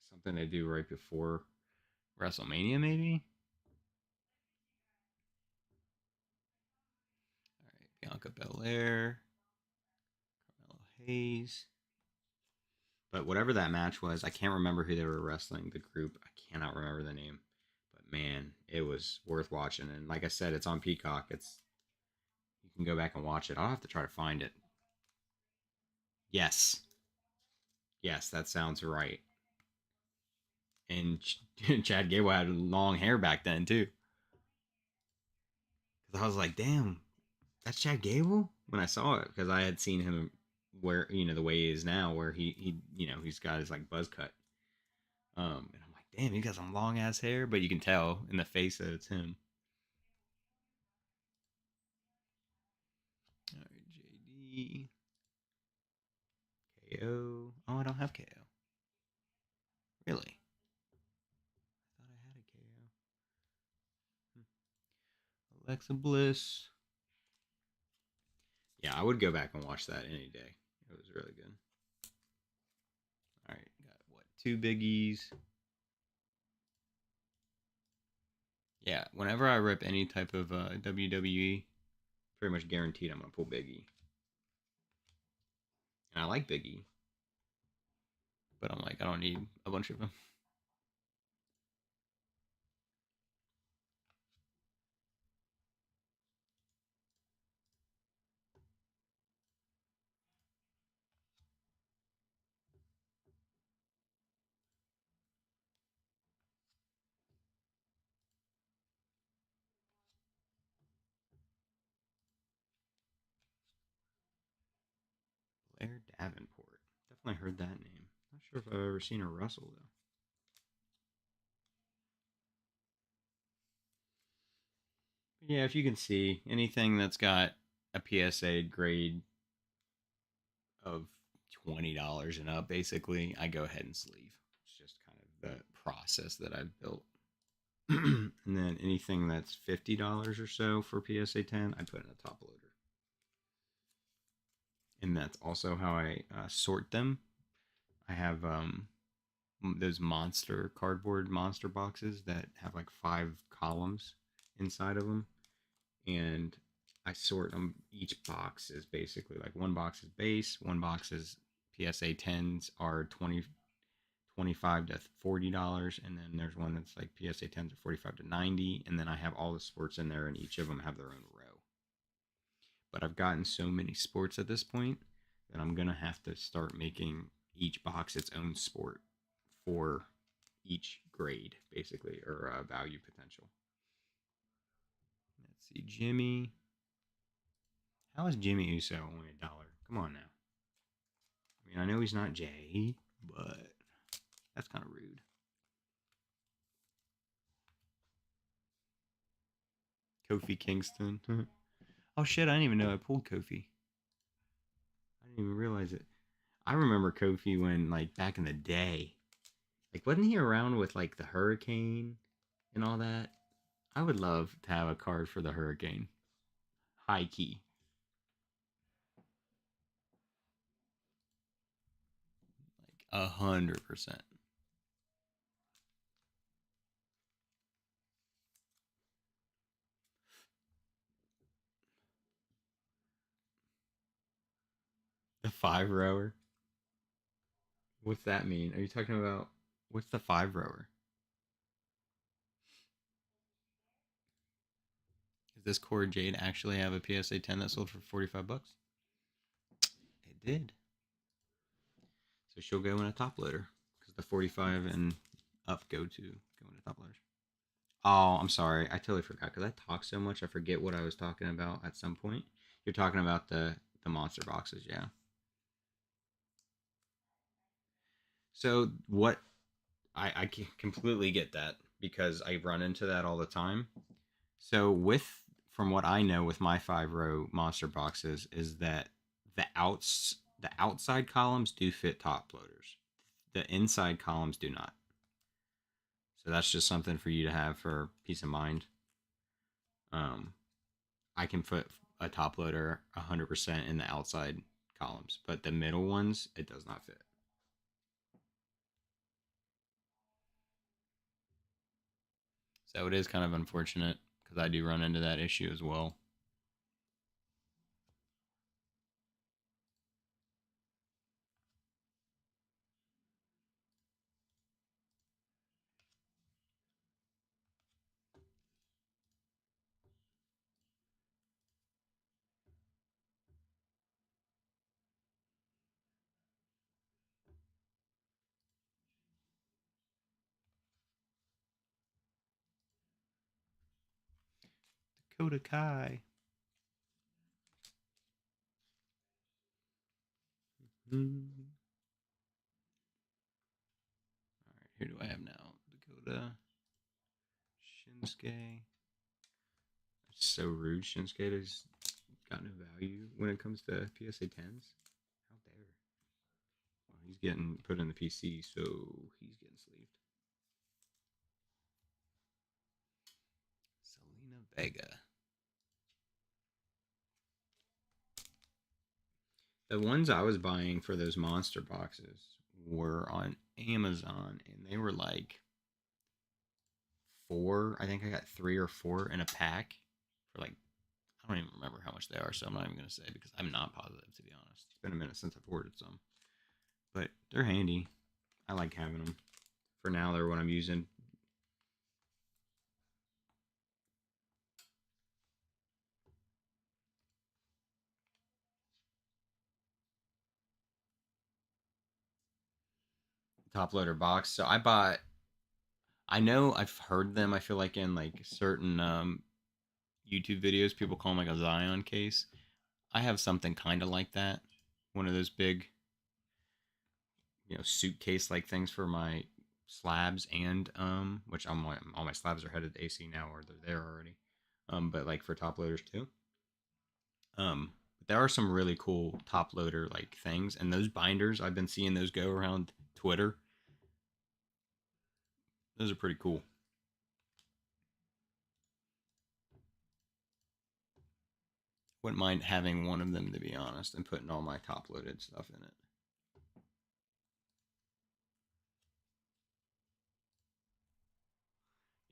A: something they do right before WrestleMania, maybe. All right, Bianca Belair, Carmelo Hayes. But whatever that match was, I can't remember who they were wrestling. The group, I cannot remember the name. But man, it was worth watching. And like I said, it's on Peacock. It's you can go back and watch it. I'll have to try to find it. Yes, yes, that sounds right. And Chad Gable had long hair back then too. Because I was like, damn, that's Chad Gable when I saw it. Because I had seen him where the way he is now, where he's got his like buzz cut. And I'm like, damn, he got some long ass hair, but you can tell in the face that it's him. All right, JD, KO. Oh, I don't have KO. Really? I thought I had a KO. Alexa Bliss. Yeah, I would go back and watch that any day. It was really good. All right, got what? Two biggies. Yeah, whenever I rip any type of WWE, pretty much guaranteed I'm gonna pull Biggie. And I like Biggie, but I'm like, I don't need a bunch of them. Blair Davenport. Definitely heard that name. Not sure if I've ever seen her wrestle though. Yeah, if you can see anything that's got a PSA grade of $20 and up, basically, I go ahead and sleeve. It's just kind of the process that I've built. And then anything that's $50 or so for PSA 10, I put in a top loader. And that's also how I sort them. I have those monster cardboard monster boxes that have like 5 columns inside of them, and I sort them. Each box is basically like one box is base, one box is PSA 10s are 25 to $40, and then there's one that's like PSA 10s are 45 to 90, and then I have all the sports in there, and each of them have their own row. But I've gotten so many sports at this point that I'm gonna have to start making each box its own sport for each grade, basically, or value potential. Let's see, Jimmy. How is Jimmy Uso only $1? Come on now. I mean, I know he's not Jay, but that's kind of rude. Kofi Kingston. Oh shit! I didn't even know I pulled Kofi. I didn't even realize it. I remember Kofi when, like, back in the day, like, wasn't he around with like the Hurricane and all that? I would love to have a card for the Hurricane. High key. 100%. The 5 rower. What's that mean? Are you talking about what's the 5 rower? Does this Core Jade actually have a PSA 10 that sold for $45? It did. So she'll go in a top loader because the 45 and up go into top loaders. Oh, I'm sorry. I totally forgot because I talk so much. I forget what I was talking about at some point. You're talking about the monster boxes, yeah. So what I can completely get that because I run into that all the time. So with from what I know with my 5 row monster boxes is that the outside columns do fit top loaders. The inside columns do not. So that's just something for you to have for peace of mind. Um, I can put a top loader 100% in the outside columns, but the middle ones it does not fit. So it is kind of unfortunate because I do run into that issue as well. Dakota Kai. Mm. All right, who do I have now? Dakota, Shinsuke. That's so rude. Shinsuke has got no value when it comes to PSA 10s. How dare. Well, he's getting put in the PC, so he's getting sleeved. Selena Vega. The ones I was buying for those monster boxes were on Amazon, and they were like four. I think I got 3 or 4 in a pack for like I don't even remember how much they are, so I'm not even gonna say because I'm not positive to be honest. It's been a minute since I've ordered some, but they're handy. I like having them. For now, they're what I'm using. Top loader box. So I bought. I know I've heard them. I feel like in like certain YouTube videos, people call them like a Zion case. I have something kind of like that. One of those big, suitcase like things for my slabs and which all my slabs are headed to AC now or they're there already. But like for top loaders too. There are some really cool top loader like things, and those binders I've been seeing those go around Twitter. Those are pretty cool. Wouldn't mind having one of them to be honest, and putting all my top loaded stuff in it.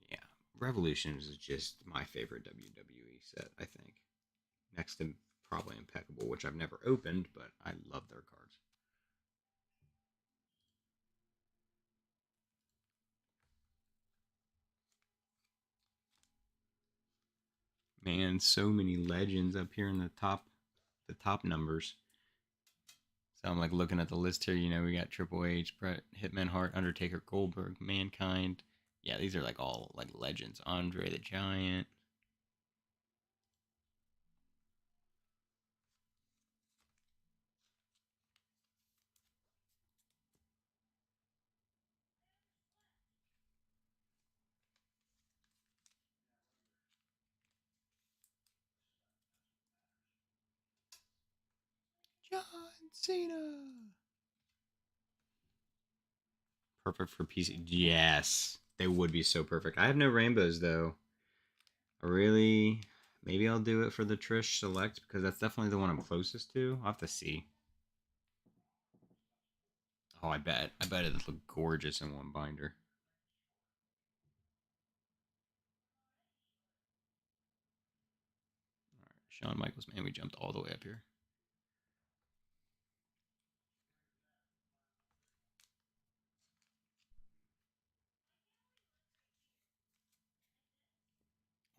A: Yeah, Revolutions is just my favorite WWE set. I think next to probably Impeccable, which I've never opened, but I love their cards. Man, so many legends up here in the top numbers. So I'm like looking at the list here. We got Triple H, Bret, Hitman Hart, Undertaker, Goldberg, Mankind. Yeah, these are like all like legends. Andre the Giant. John Cena. Perfect for PC. Yes, they would be so perfect. I have no rainbows though. I really, maybe I'll do it for the Trish Select because that's definitely the one I'm closest to. I'll have to see. Oh, I bet it'd look gorgeous in one binder. All right, Shawn Michaels, man, we jumped all the way up here.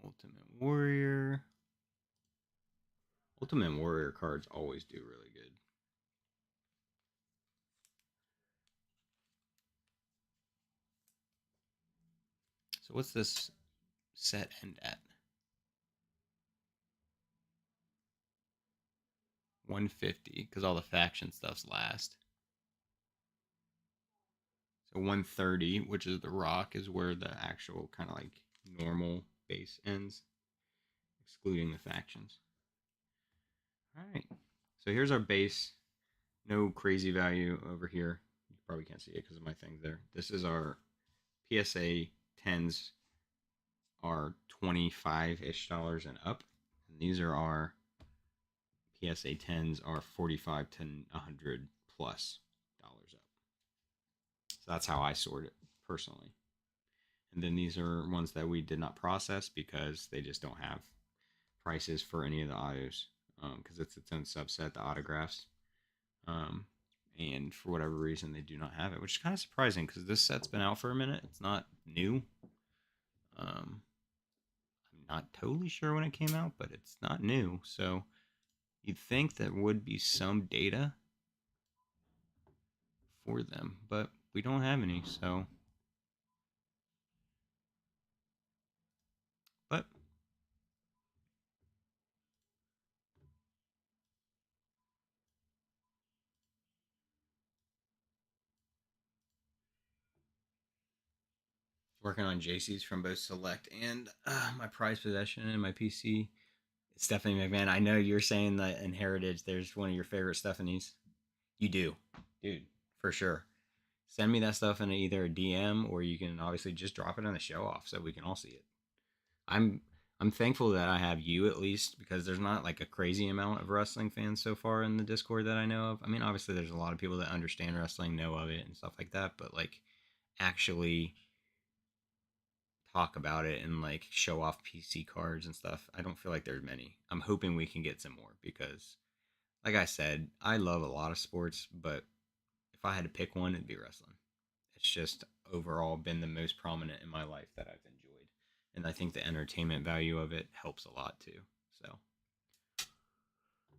A: Ultimate Warrior. Ultimate Warrior cards always do really good. So what's this? set end at? 150 because all the faction stuff's last. So 130, which is the rock, is where the actual kind of like normal base ends, excluding the factions. All right. So here's our base. No crazy value over here. You probably can't see it because of my things there. This is our PSA 10s are 25-ish dollars and up. And these are our PSA 10s are 45 to 100 plus dollars up. So that's how I sort it personally. And then these are ones that we did not process because they just don't have prices for any of the autos because it's its own subset, the autographs. And for whatever reason, they do not have it, which is kind of surprising because this set's been out for a minute. It's not new. I'm not totally sure when it came out, but it's not new. So you'd think there would be some data for them, but we don't have any. So, but working on JC's from both Select and my prized possession and my PC. Stephanie McMahon, I know you're saying that in Heritage there's one of your favorite Stephanies. You do, dude, for sure. Send me that stuff in either a DM or you can obviously just drop it on the show off so we can all see it. I'm I'm thankful that I have you at least because there's not like a crazy amount of wrestling fans so far in the Discord that I know of. I mean, obviously there's a lot of people that understand wrestling, know of it and stuff like that, but like actually talk about it and like show off PC cards and stuff. I don't feel like there's many. I'm hoping we can get some more because like I said, I love a lot of sports, but if I had to pick one, it'd be wrestling. It's just overall been the most prominent in my life that I've enjoyed. And I think the entertainment value of it helps a lot too. So,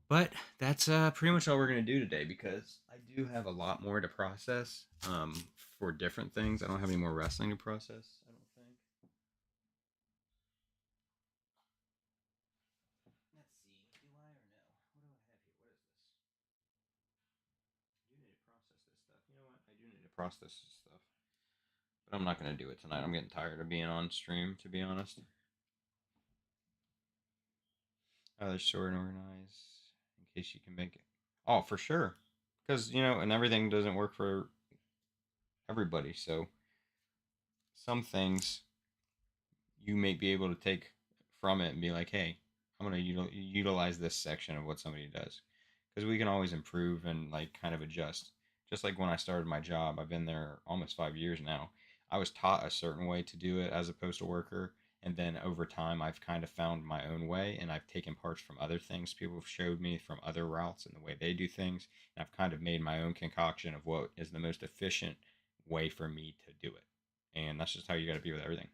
A: but that's pretty much all we're going to do today because I do have a lot more to process for different things. I don't have any more wrestling to process, I don't think. Let's see. Do I or no? What do I have here? What is this? I do need to process this stuff. You know what? I do need to process this stuff. But I'm not going to do it tonight. I'm getting tired of being on stream, to be honest. Other sort and organize in case you can make it. Oh, for sure. Because, and everything doesn't work for everybody. So some things you may be able to take from it and be like, hey, I'm going to utilize this section of what somebody does. Because we can always improve and like kind of adjust. Just like when I started my job, I've been there almost 5 years now. I was taught a certain way to do it as a postal worker. And then over time, I've kind of found my own way and I've taken parts from other things people have showed me from other routes and the way they do things. And I've kind of made my own concoction of what is the most efficient way for me to do it. And that's just how you got to be with everything.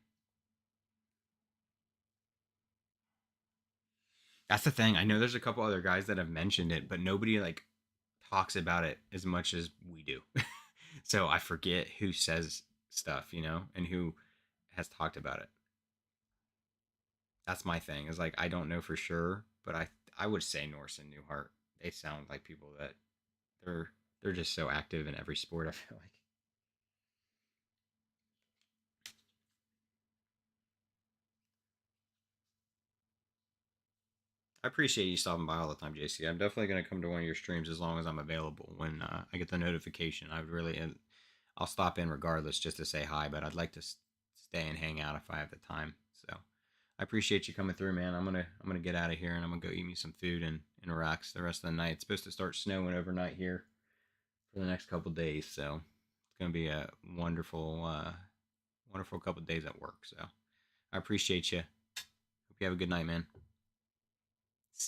A: That's the thing. I know there's a couple other guys that have mentioned it, but nobody like talks about it as much as we do. So I forget who says stuff, and who has talked about it. That's my thing. Is like I don't know for sure, but I would say Norse and Newhart. They sound like people that they're they're just so active in every sport. I feel like. I appreciate you stopping by all the time, JC. I'm definitely gonna come to one of your streams as long as I'm available. When I get the notification, I would really, and I'll stop in regardless just to say hi. But I'd like to stay and hang out if I have the time. So I appreciate you coming through, man. I'm gonna get out of here and I'm gonna go eat me some food and relax the rest of the night. It's supposed to start snowing overnight here for the next couple days, so it's gonna be a wonderful couple days at work. So I appreciate you. Hope you have a good night, man.